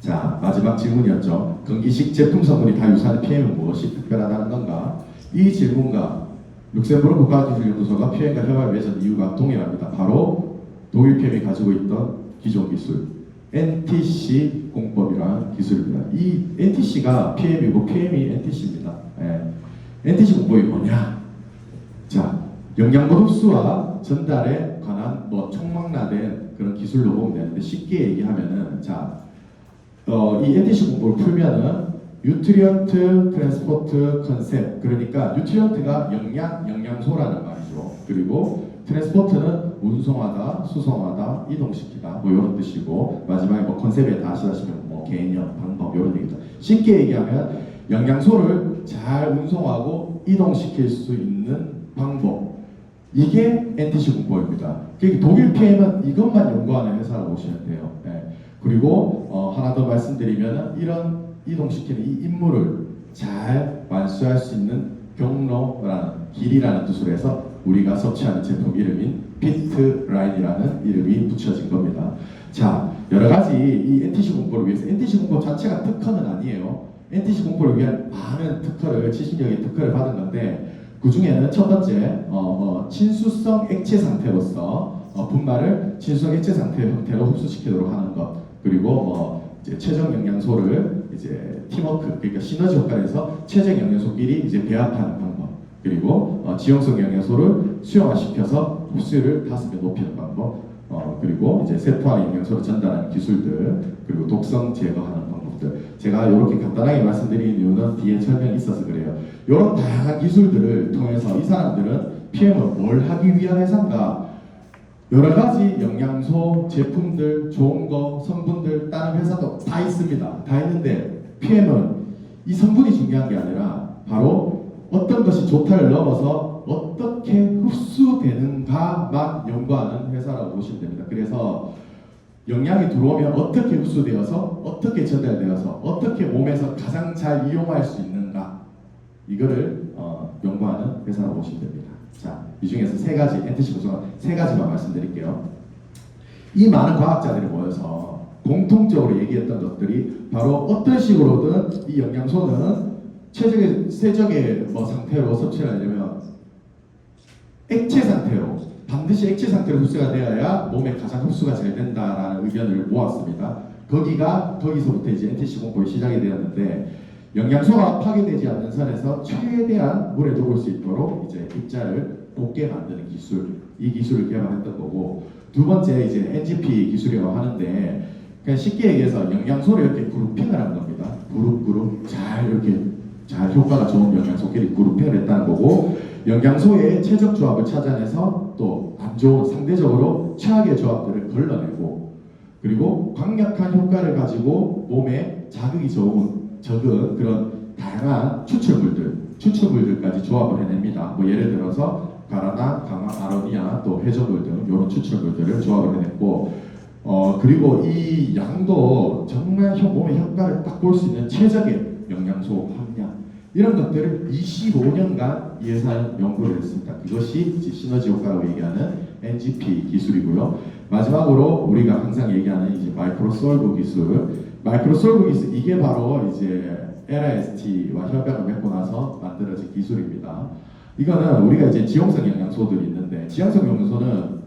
자, 마지막 질문이었죠. 건기식 제품 성분이 다 유사한 PM은 무엇이 특별하다는 건가? 이 질문과 룩셈부르크 과학기술연구소가 PM과 협약을 맺은 이유가 동일합니다. 바로 독일 PM이 가지고 있던 기존 기술 NTC 공법이라는 기술입니다. 이 NTC가 PM이고 PM이 NTC입니다. NTC 공법이 뭐냐? 자, 영양분 흡수와 전달에 관한 총망라된 그런 기술로 보면 되는데 쉽게 얘기하면은 자, 이 NTC 공법을 풀면은 뉴트리언트 트랜스포트 컨셉, 그러니까 뉴트리언트가 영양소라는 말이죠. 그리고 트랜스포트는 운송하다, 수송하다, 이동시키다 뭐 이런 뜻이고 마지막에 뭐 컨셉에 다 아시다시피 뭐 개념, 방법 이런 얘기죠. 쉽게 얘기하면 영양소를 잘 운송하고 이동시킬 수 있는 방법, 이게 NTC 공법입니다. 독일 PM은 이것만 연구하는 회사라고 보시면 돼요. 그리고 하나 더 말씀드리면 이런 이동시키는 이 임무를 잘 완수할 수 있는 경로라는 길이라는 뜻으로 해서 우리가 섭취하는 제품 이름인 피트라인이라는 이름이 붙여진 겁니다. 자, 여러 가지 이 NTC 공법을 위해서 NTC 공법 자체가 특허는 아니에요. NTC 공법을 위한 많은 특허를 70여개 특허를 받은 건데 그 중에는 첫 번째 친수성 액체 상태로서 분말을 친수성 액체 상태 형태로 흡수시키도록 하는 것, 그리고 이제 최적 영양소를 이제 팀워크, 그러니까 시너지 효과를 해서 최적 영양소끼리 이제 배합하는 방법, 그리고 지용성 영양소를 수용화시켜서 흡수율을 5배 높이는 방법, 그리고 이제 세포화 영양소를 전달하는 기술들, 그리고 독성 제거하는 방법들. 제가 이렇게 간단하게 말씀드리는 이유는 뒤에 설명이 있어서 그래요. 이런 다양한 기술들을 통해서 이 사람들은 PM을 뭘 하기 위한 회사인가? 여러 가지 영양소, 제품들, 좋은 거, 성분들, 다른 회사도 다 있습니다. 다 있는데 PM은 이 성분이 중요한 게 아니라 바로 어떤 것이 좋다를 넘어서 어떻게 흡수되는가만 연구하는 회사라고 보시면 됩니다. 그래서 영양이 들어오면 어떻게 흡수되어서 어떻게 전달되어서 어떻게 몸에서 가장 잘 이용할 수 있는가, 이거를 연구하는 회사라고 보시면 됩니다. 자, 이 중에서 세 가지, NTC 구성은 세 가지만 말씀드릴게요. 이 많은 과학자들이 모여서 공통적으로 얘기했던 것들이 바로 어떤 식으로든 이 영양소는 세적의 상태로 섭취를 하려면 액체 상태로, 반드시 액체 상태로 흡수가 되어야 몸에 가장 흡수가 잘 된다라는 의견을 모았습니다. 거기서부터 이제 NTC 공법이 시작이 되었는데 영양소가 파괴되지 않는 선에서 최대한 물에 녹을 수 있도록 이제 입자를 곱게 만드는 기술, 이 기술을 개발했던 거고, 두 번째 이제 NGP 기술이라고 하는데, 그냥 쉽게 얘기해서 영양소를 이렇게 그룹핑을 한 겁니다. 그룹 잘 이렇게 잘 효과가 좋은 영양소끼리 그룹핑을 했다는 거고, 영양소의 최적 조합을 찾아내서 또 안 좋은 상대적으로 최악의 조합들을 걸러내고, 그리고 강력한 효과를 가지고 몸에 자극이 적은 그런 다양한 추출물들까지 조합을 해냅니다. 뭐 예를 들어서 가라나, 강화, 아로니아, 또 해조물 등 이런 추출물들을 조합을 해냈고, 그리고 이 양도 정말 몸의 효과를 딱 볼 수 있는 최적의 영양소 함량, 이런 것들을 25년간 예산 연구를 했습니다. 그것이 이제 시너지 효과라고 얘기하는 NGP 기술이고요. 마지막으로 우리가 항상 얘기하는 이제 마이크로솔브 기술, 이게 바로 이제 LST와 협약을 맺고 나서 만들어진 기술입니다. 이거는 우리가 이제 지용성 영양소들이 있는데, 지용성 영양소는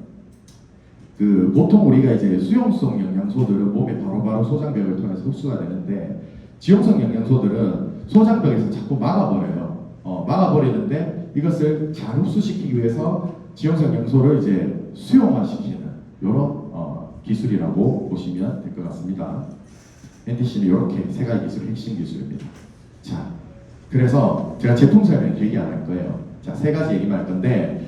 보통 우리가 이제 수용성 영양소들은 몸에 바로바로 소장벽을 통해서 흡수가 되는데, 지용성 영양소들은 소장벽에서 자꾸 막아버리는데 이것을 잘 흡수시키기 위해서 지용성 영양소를 이제 수용화시키는 이런 기술이라고 보시면 될 것 같습니다. NTC는 이렇게 세 가지 기술이 핵심 기술입니다. 자, 그래서 제가 제품 설명 길게 안 할 거예요. 자, 세 가지 얘기만 할 건데,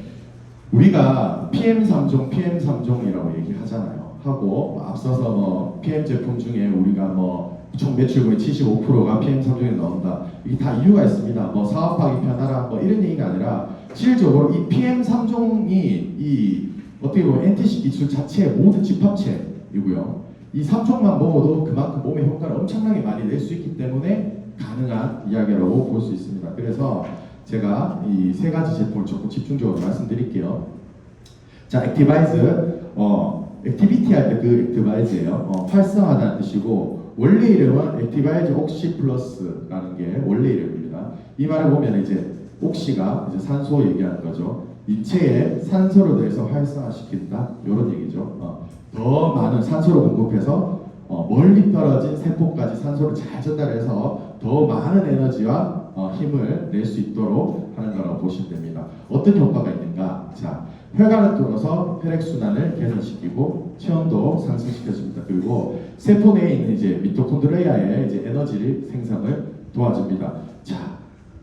우리가 PM3종이라고 얘기하잖아요. 하고 앞서서 뭐 PM 제품 중에 우리가 뭐 총 매출금의 75%가 PM3종에 나온다. 이게 다 이유가 있습니다. 뭐 사업하기 편하라 뭐 이런 얘기가 아니라, 실질적으로 이 PM3종이 이 어떻게 보면 NTC 기술 자체의 모든 집합체이고요. 이 3종만 먹어도 그만큼 몸에 효과를 엄청나게 많이 낼 수 있기 때문에 가능한 이야기라고 볼 수 있습니다. 그래서 제가 이 세 가지 제품을 조금 집중적으로 말씀드릴게요. 자, 액티바이즈, 액티비티 할 때 그 액티바이즈예요. 활성화라는 뜻이고, 원래 이름은 액티바이즈 옥시 플러스라는 게 원래 이름입니다. 이 말을 보면 이제 옥시가 이제 산소 얘기하는 거죠. 인체에 산소를 더해서 활성화시킨다, 이런 얘기죠. 더 많은 산소를 공급해서 멀리 떨어진 세포까지 산소를 잘 전달해서 더 많은 에너지와 힘을 낼 수 있도록 하는 거라고 보시면 됩니다. 어떤 효과가 있는가? 자, 혈관을 뚫어서 혈액순환을 개선시키고 체온도 상승시켜줍니다. 그리고 세포 내에 있는 이제 미토콘드리아의 이제 에너지를 생성을 도와줍니다. 자,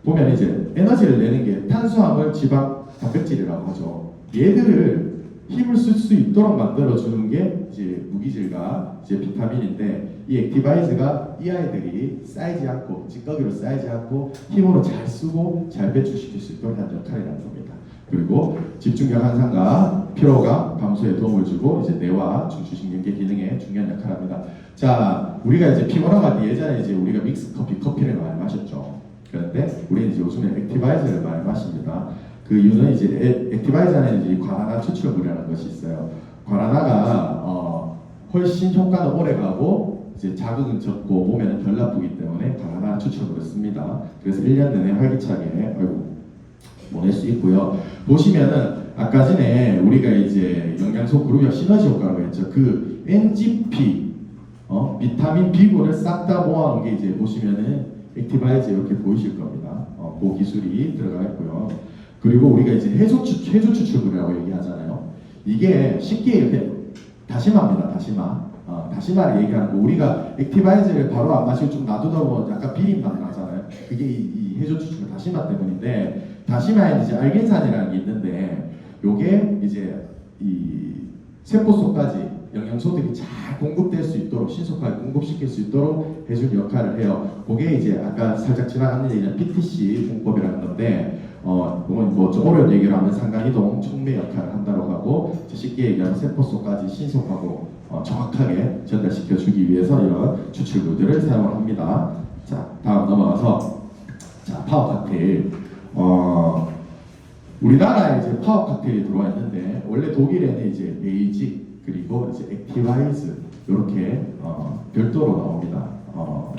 보면 이제 에너지를 내는 게 탄수화물, 지방, 단백질이라고 하죠. 얘들을 힘을 쓸 수 있도록 만들어주는 게 이제 무기질과 이제 비타민인데, 이 액티바이즈가 이 아이들이 쌓이지 않고, 찌꺼기로 쌓이지 않고 힘으로 잘 쓰고 잘 배출시킬 수 있도록 하는 역할이라는 겁니다. 그리고 집중력 향상과 피로감 감소에 도움을 주고 이제 뇌와 중추신경계 기능에 중요한 역할을 합니다. 자, 우리가 이제 피곤한 때 예전에 이제 우리가 믹스 커피를 많이 마셨죠. 그런데 우리는 이제 요즘에 액티바이즈를 많이 마십니다. 그 이유는 이제 액티바이즈 안에 이제 과라나 추출물이라는 것이 있어요. 과라나가 훨씬 효과는 오래가고 이제 자극은 적고 몸에는 덜 나쁘기 때문에 과라나 추출물을 씁니다. 그래서 1년 내내 활기차게 보낼 수 있고요. 보시면은 아까 전에 우리가 이제 영양소 그룹이랑 시너지 효과라고 했죠. 그 NGP, 비타민 B군을 싹 다 모아놓은 게 이제 보시면은 액티바이즈 이렇게 보이실 겁니다. 그 기술이 들어가 있고요. 그리고 우리가 이제 해조 추출물이라고 얘기하잖아요. 이게 쉽게 이렇게 다시마입니다. 다시마를 얘기하는 거, 우리가 액티바이즈를 바로 안 마시고 좀 놔두다 보면 약간 비린맛 나잖아요. 그게 이 해조 추출물 다시마 때문인데, 다시마에 이제 알긴산이라는 게 있는데, 요게 이제 이 세포 속까지 영양소들이 잘 공급될 수 있도록, 신속하게 공급시킬 수 있도록 해준 역할을 해요. 그게 이제 아까 살짝 지나간 얘기는 PTC 공법이라는 건데, 뭐좀 어려운 얘기를 하면 상간이동 촉매 역할을 한다고 하고, 쉽게 얘기하면 세포 속까지 신속하고 정확하게 전달시켜주기 위해서 이런 추출물들을 사용을 합니다. 자, 다음 넘어가서, 자, 파워 칵테일. 우리나라에 이제 파워 칵테일이 들어와 있는데, 원래 독일에는 이제 베이직 그리고 이제 액티바이즈 이렇게 별도로 나옵니다.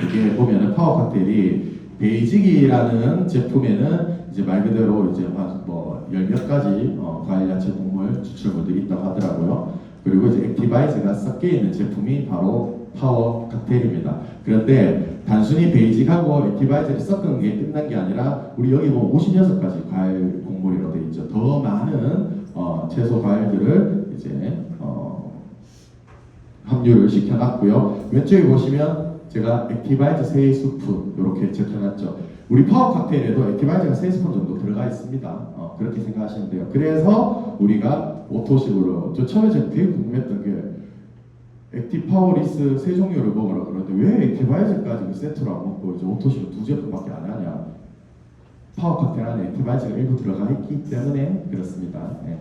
이게 보면은 파워 칵테일이 베이직이라는 제품에는 이제 말 그대로 이제 뭐 열 몇 가지 과일, 야채, 곡물 추출물들이 있다고 하더라고요. 그리고 이제 액티바이즈가 섞여 있는 제품이 바로 파워 칵테일입니다. 그런데 단순히 베이직하고 액티바이즈를 섞은 게 끝난 게 아니라 우리 여기 보면 56가지 과일 곡물이라고 되어 있죠. 더 많은 채소 과일들을 이제 함유를 시켜놨고요. 왼쪽에 보시면 제가 액티바이즈 3스푼 이렇게 적혀놨죠. 우리 파워 칵테일에도 액티바이즈가 3스푼 정도 들어가 있습니다. 그렇게 생각하시면 돼요. 그래서 우리가 오토식으로 저 처음에 제가 되게 궁금했던 게 액티파워리스 세 종류를 먹으라 그러는데 왜 액티바이즈까지 세트로 안 먹고 이제 오토식으로 2제품밖에 안 하냐? 파워 칵테일 안에 액티바이즈가 일부 들어가 있기 때문에 그렇습니다. 네.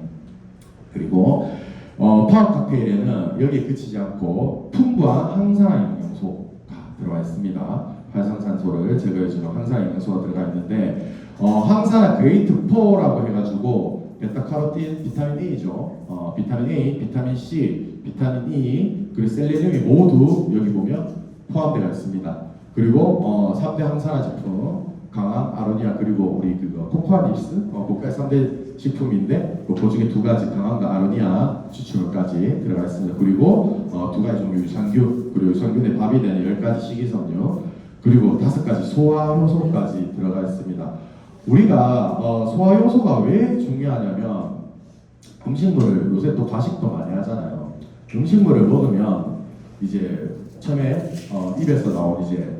그리고 파워 칵테일에는 여기에 그치지 않고 풍부한 항산화 영양소가 들어가 있습니다. 활성산소를 제거해주는 항산화 영양소가 들어가 있는데 항산화 그레이트 4라고 해가지고 베타카로틴, 비타민 A죠. 비타민 A, 비타민 C, 비타민 E, 그리고 셀레늄이 모두 여기 보면 포함되어 있습니다. 그리고 3대 항산화 제품 강황, 아로니아 그리고 우리 그거 코코아닙스 고가의 3대 식품인데 그 중에 2가지 강황과 아로니아 추출물까지 들어가 있습니다. 그리고 2가지 종류 유산균 그리고 유산균에 밥이 되는 10가지 식이섬유 그리고 5가지 소화 효소까지 들어가 있습니다. 우리가 소화 효소가 왜 중요하냐면 음식물을 요새 또 과식도 많이 하잖아요. 음식물을 먹으면 이제 처음에 입에서 나온 이제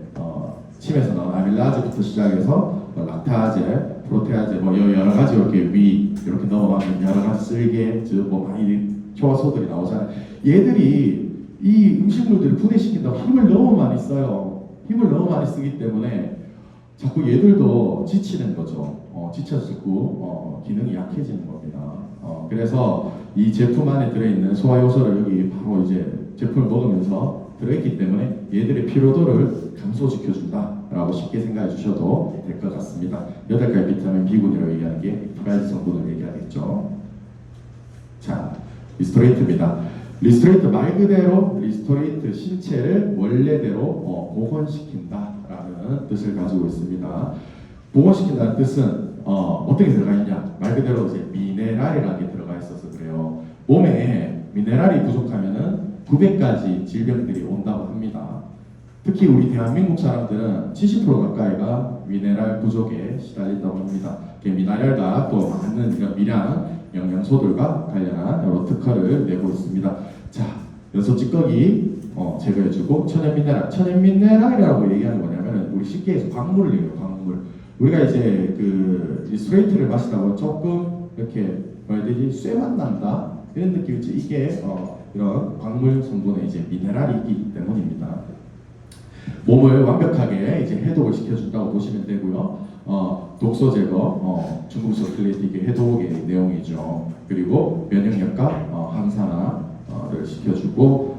침에서 나온 아밀라제부터 시작해서 락타제, 프로테아제 뭐 여러 가지 이렇게 위 이렇게 넘어가면 여러 가지 쓸개, 뭐 많이 효소들이 나오잖아요. 얘들이 이 음식물들을 분해시킨다고 힘을 너무 많이 써요. 힘을 너무 많이 쓰기 때문에 자꾸 얘들도 지치는 거죠. 지쳐지고 기능이 약해지는 겁니다. 그래서 이 제품 안에 들어있는 소화 요소를 여기 바로 이제 제품을 먹으면서 들어있기 때문에 얘들의 피로도를 감소시켜준다라고 쉽게 생각해 주셔도 될 것 같습니다. 8가지 비타민 B군이라고 얘기하는 게 액티바이즈 성분을 얘기하겠죠. 자, 리스토레이트입니다. 리스토레이트 말 그대로 리스토레이트 신체를 원래대로 복원시킨다라는 뜻을 가지고 있습니다. 복원시킨다는 뜻은 어떻게 들어가 있냐? 말 그대로 이제 미네랄이라는 게 들어가 있어서 그래요. 몸에 미네랄이 부족하면은 900가지 질병들이 온다고 합니다. 특히 우리 대한민국 사람들은 70% 가까이가 미네랄 부족에 시달린다고 합니다. 미네랄과 또 많은 이런 미량 영양소들과 관련한 여러 특허를 내고 있습니다. 자, 연소 찌꺼기 제거해주고 천연미네랄이라고 얘기하는 거냐면 우리 쉽게 해서 광물을 얘기해요. 광물. 우리가 이제 그 리스토레이트를 마시다가 조금 이렇게 뭐라 해야 되지? 쇠맛 난다 이런 느낌이지. 이게 이런 광물 성분에 이제 미네랄이 있기 때문입니다. 몸을 완벽하게 이제 해독을 시켜준다고 보시면 되고요. 독소 제거, 중금속 클레이틱의 해독의 내용이죠. 그리고 면역력과 항산화를 시켜주고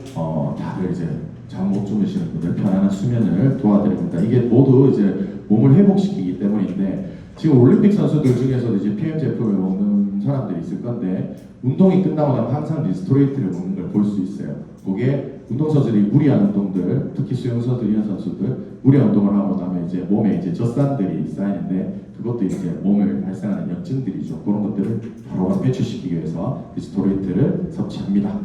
다들 이제 잠 못 주무시는 분들 편안한 수면을 도와드립니다. 이게 모두 이제 몸을 회복시키기 때문인데 지금 올림픽 선수들 중에서도 이제 PM 제품을 먹는 사람들이 있을 건데 운동이 끝나고 나면 항상 리스토레이트를 먹는 걸 볼 수 있어요. 그게 운동선수들이 무리한 운동들, 특히 수영선수, 이런 선수들 무리한 운동을 하고 나면 이제 몸에 이제 젖산들이 쌓이는데 그것도 이제 몸을 발생하는 염증들이죠. 그런 것들을 바로 배출시키기 위해서 리스토레이트를 섭취합니다.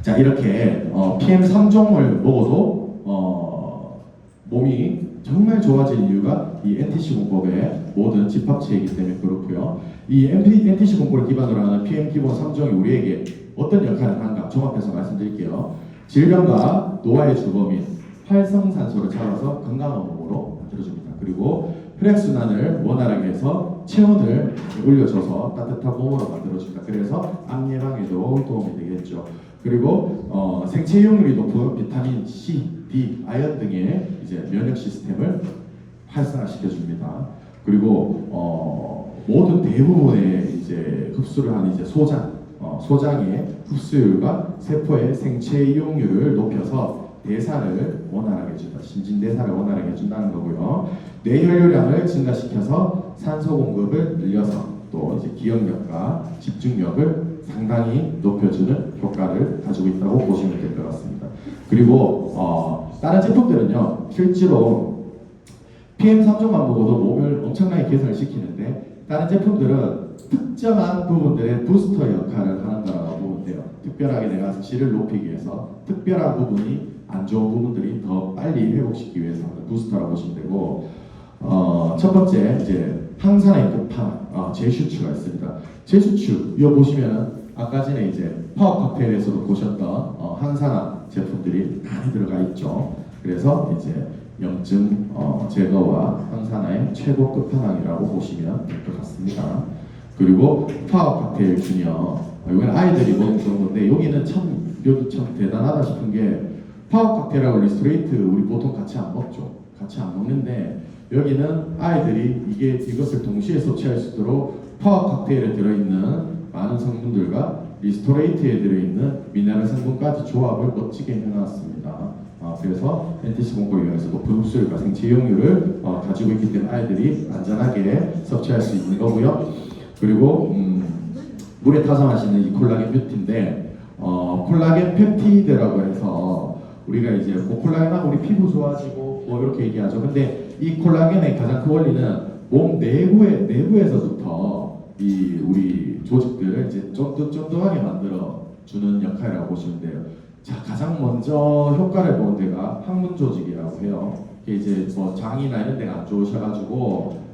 자, 이렇게 PM3종을 먹어도 몸이 정말 좋아지는 이유가 이 NTC 공법의 모든 집합체이기 때문에 그렇고요. 이 NTC 공법을 기반으로 하는 PM 기본 3종이 우리에게 어떤 역할을 하는가 종합해서 말씀드릴게요. 질병과 노화의 주범인 활성산소를 잡아서 건강한 몸으로 만들어줍니다. 그리고 혈액순환을 원활하게 해서 체온을 올려줘서 따뜻한 몸으로 만들어줍니다. 그래서 암 예방에도 도움이 되겠죠. 그리고 생체 이용률이 높은 비타민 C, D, 아연 등의 이제 면역 시스템을 활성화시켜줍니다. 그리고 모든 대부분의 이제 흡수를 하는 이제 소장의 흡수율과 세포의 생체 이용률을 높여서 대사를 원활하게 해준다. 신진대사를 원활하게 해준다는 거고요. 뇌혈류량을 증가시켜서 산소 공급을 늘려서 또 이제 기억력과 집중력을 상당히 높여주는 효과를 가지고 있다고 보시면 될 것 같습니다. 그리고 다른 제품들은요 실제로 PM3종만 먹어도 몸을 엄청나게 개선을 시키는데 다른 제품들은 특정한 부분들의 부스터 역할을 하는 거라고 보면 돼요. 특별하게 내가 질을 높이기 위해서 특별한 부분이 안 좋은 부분들이 더 빨리 회복시키기 위해서 하는 부스터라고 보시면 되고, 첫 번째 이제 항산화의 끝판왕 제슈추가 있습니다. 제슈추 이거 보시면은 아까 전에 이제 파워 칵테일에서도 보셨던 항산화 제품들이 많이 들어가 있죠. 그래서 이제 염증 제거와 항산화의 최고 끝판왕이라고 보시면 될 것 같습니다. 그리고 파워 칵테일 주니어, 이건 아이들이 먹는 그런 건데, 여기는 여기 참 대단하다 싶은 게, 파워 칵테일하고 리스토레이트 우리 보통 같이 안 먹죠. 같이 안 먹는데 여기는 아이들이 이것을 동시에 섭취할 수 있도록 파워 칵테일에 들어있는 많은 성분들과 리스토레이트에 들어있는 미네랄 성분까지 조합을 멋지게 해놨습니다. 그래서 NTC 공고위원회에서 높은 흡수율과 생체이용률을 가지고 있기 때문에 아이들이 안전하게 섭취할 수 있는 거고요. 그리고 물에 타서 마시는 이 콜라겐 뷰티인데, 콜라겐 펩티드라고 해서 우리가 이제 뭐 콜라겐하고 우리 피부 좋아지고 뭐 이렇게 얘기하죠. 근데 이 콜라겐의 가장 큰 원리는 몸 내부에서부터 이 우리 조직들을 이제 쫀득쫀득하게 만들어 주는 역할이라고 보시면 돼요. 자, 가장 먼저 효과를 보는 데가 항문 조직이라고 해요. 이게 이제 뭐 장이나 이런 데가 안 좋으셔가지고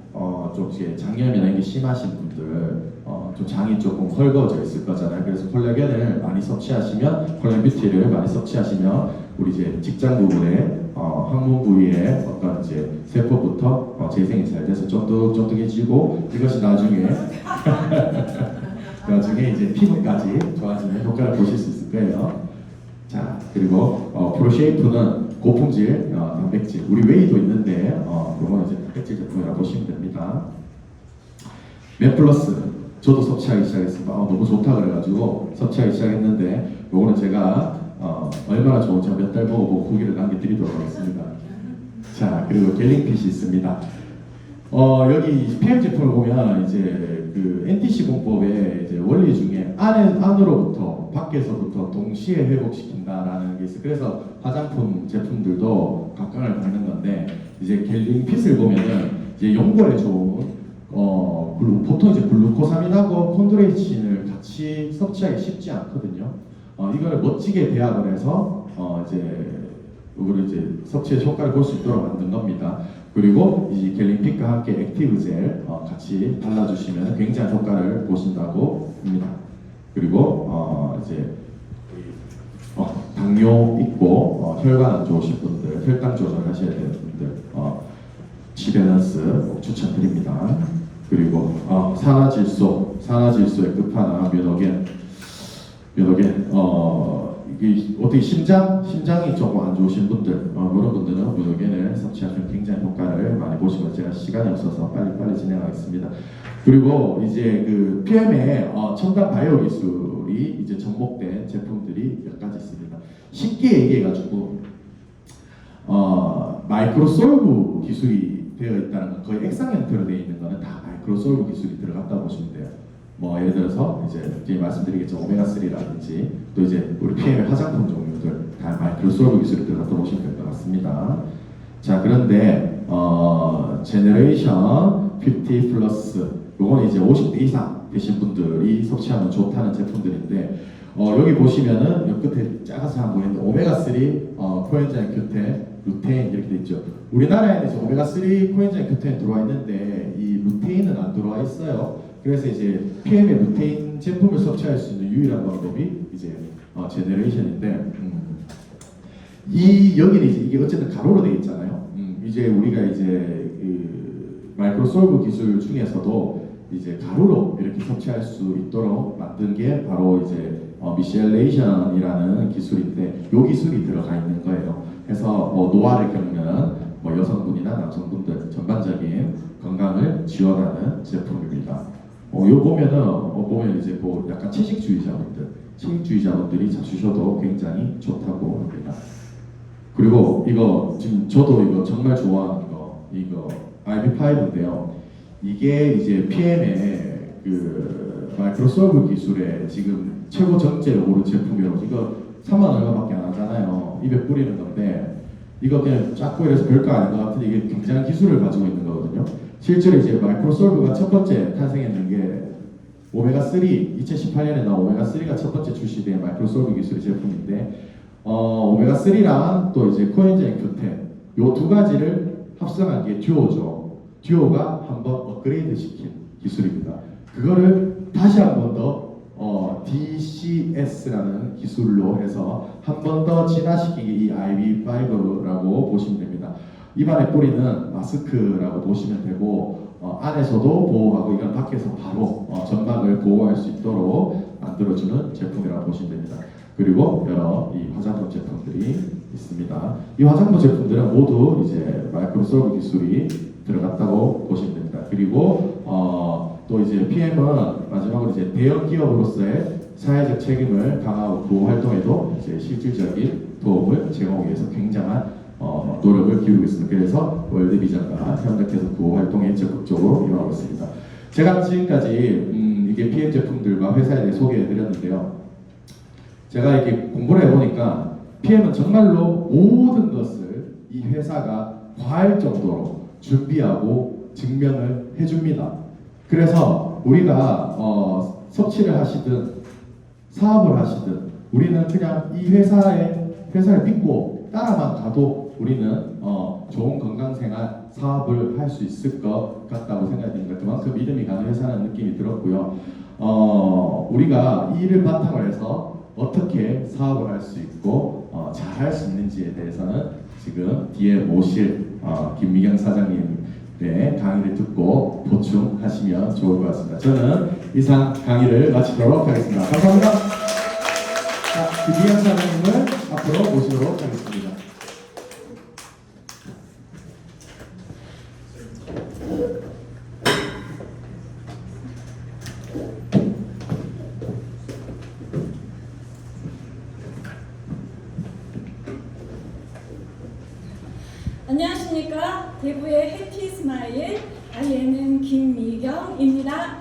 좀 이제 장염이나 이게 심하신 분들, 좀 장이 조금 헐거워져 있을 거잖아요. 그래서 콜라겐을 많이 섭취하시면, 콜라겐 뷰티를 많이 섭취하시면 우리 이제 직장 부분에 항문 부위에 어떤 이제 세포부터 재생이 잘 돼서 쫀득쫀득해지고, 이것이 나중에 나중에 이제 피부까지 좋아지는 효과를 보실 수 있을 거예요. 자, 그리고 프로쉐이프는 고품질 단백질, 우리 웨이도 있는데 그거는 이제 단백질 제품이라고 보시면 됩니다. 맨플러스 저도 섭취하기 시작했습니다. 너무 좋다 그래가지고 섭취하기 시작했는데, 요거는 제가 얼마나 좋은지 몇 달 먹어보고 후기를 남겨드리도록 하겠습니다. 자, 그리고 갤링핏이 있습니다. 여기 PM 제품을 보면 이제 그 NTC 공법의 이제 원리 중에 안으로부터 밖에서부터 동시에 회복시킨다라는 게 있어요. 그래서 화장품 제품들도 각광을 받는 건데, 이제 갤링핏을 보면은 이제 연골에 좋은 보통 이제 글루코사민하고 콘드로이친을 같이 섭취하기 쉽지 않거든요. 이거를 멋지게 배합을 해서 이거를 이제 섭취의 효과를 볼 수 있도록 만든 겁니다. 그리고 이 갤링핏과 함께 액티브 젤 같이 발라주시면 굉장히 효과를 보신다고 합니다. 그리고 이제 당뇨 있고 혈관 안 좋으신 분들, 혈당 조절하셔야 되는 분들 지밸런스 추천드립니다. 그리고 산화질소의 끝판왕 뮤노겐, 이게 어떻게 심장이 조금 안 좋으신 분들, 그런 분들은 뮤노겐을 섭취하시면 굉장히 효과를 많이 보시고, 제가 시간이 없어서 빨리 진행하겠습니다. 그리고 이제 그 PM의 첨단 바이오 기술이 이제 접목된 제품들이 몇 가지 있습니다. 쉽게 얘기해가지고 마이크로솔브 기술이 되어 있다는 건, 거의 액상 형태로 되어 있는 거는 다 마이크로솔브 기술이 들어갔다 보시면 돼요. 뭐 예를 들어서 이제 말씀드리겠죠, 오메가3라든지 또 이제 우리 PM의 화장품 종류들 다 마이크로솔브 기술이 들어갔다 보시면 될 것 같습니다. 자, 그런데 제너레이션 50 플러스, 요건 이제 50대 이상 되신 분들이 섭취하면 좋다는 제품들인데, 여기 보시면은 요 끝에 작아서 한번 보이는데 오메가3 코엔자임 Q10 루테인 이렇게 돼 있죠. 우리나라에는 이제 오메가3 코엔자임 Q10 들어와 있는데 이 루테인은 안 들어와 있어요. 그래서 이제 PM의 루테인 제품을 섭취할 수 있는 유일한 방법이 이제 제너레이션인데, 여기는 이제 이게 어쨌든 가로로 되어 있잖아요. 이제 우리가 이제 그 마이크로솔브 기술 중에서도 이제 가루로 이렇게 섭취할 수 있도록 만든 게 바로 이제 미셸레이션이라는 기술인데, 이 기술이 들어가 있는 거예요. 그래서 노화를 겪는 여성분이나 남성분들 전반적인 건강을 지원하는 제품입니다. 요 보면 이제 뭐 약간 채식주의자분들이 잡수셔도 굉장히 좋다고 합니다. 그리고 이거 지금 저도 이거 정말 좋아하는 이거 IP5인데요. 이게 이제 PM의 그 마이크로솔브 기술의 지금 최고 정제를 오른 제품이라고. 이거 3만 얼마밖에 안 하잖아요. 입에 뿌리는 건데, 이거 그냥 작고 이래서 별거 아닌 것 같은데 이게 굉장한 기술을 가지고 있는 거거든요. 실제로 이제 마이크로솔브가 첫 번째 탄생했는 게 오메가3 2018년에 나온 오메가3가 첫 번째 출시된 마이크로솔브 기술의 제품인데 오메가3랑 또 이제 코엔자임 Q10 요 두 가지를 합성한 게 듀오죠. 듀오가 한번 업그레이드 시킨 기술입니다. 그거를 다시 한 번 더 DCS라는 기술로 해서 한 번 더 진화시킨 게 이 IV5라고 보시면 됩니다. 입안에 뿌리는 마스크라고 보시면 되고 안에서도 보호하고 이건 밖에서 바로 점막을 보호할 수 있도록 만들어주는 제품이라고 보시면 됩니다. 그리고 여러 이 화장품 제품들이 있습니다. 이 화장품 제품들은 모두 이제 마이크로솔브 기술이 들어갔다고 보시면 됩니다. 그리고 또 이제 PM은 마지막으로 이제 대형 기업으로서의 사회적 책임을 강화하고 구호 활동에도 이제 실질적인 도움을 제공하기 위해서 굉장한 노력을 기울이고 있습니다. 그래서 월드비전과 협력해서 구호 활동에 적극적으로 임하고 있습니다. 제가 지금까지 이게 PM 제품들과 회사에 대해 소개해드렸는데요. 제가 이렇게 공부를 해보니까 PM은 정말로 모든 것을 이 회사가 과할 정도로 준비하고 증명을 해줍니다. 그래서 우리가 섭취를 하시든 사업을 하시든 우리는 그냥 이 회사를 믿고 따라만 가도 우리는 좋은 건강생활 사업을 할 수 있을 것 같다고 생각이 듭니다. 그만큼 믿음이 가는 회사라는 느낌이 들었고요. 우리가 이 일을 바탕으로 해서 어떻게 사업을 할 수 있고 잘 할 수 있는지에 대해서는 지금 뒤에 모실 김미경 사장님의 강의를 듣고 보충하시면 좋을 것 같습니다. 저는 이상 강의를 마치도록 하겠습니다. 감사합니다. 자, 김미경 사장님을 앞으로 모시도록 하겠습니다. 안녕하십니까. 대구의 해피 스마일 INN 김미경입니다.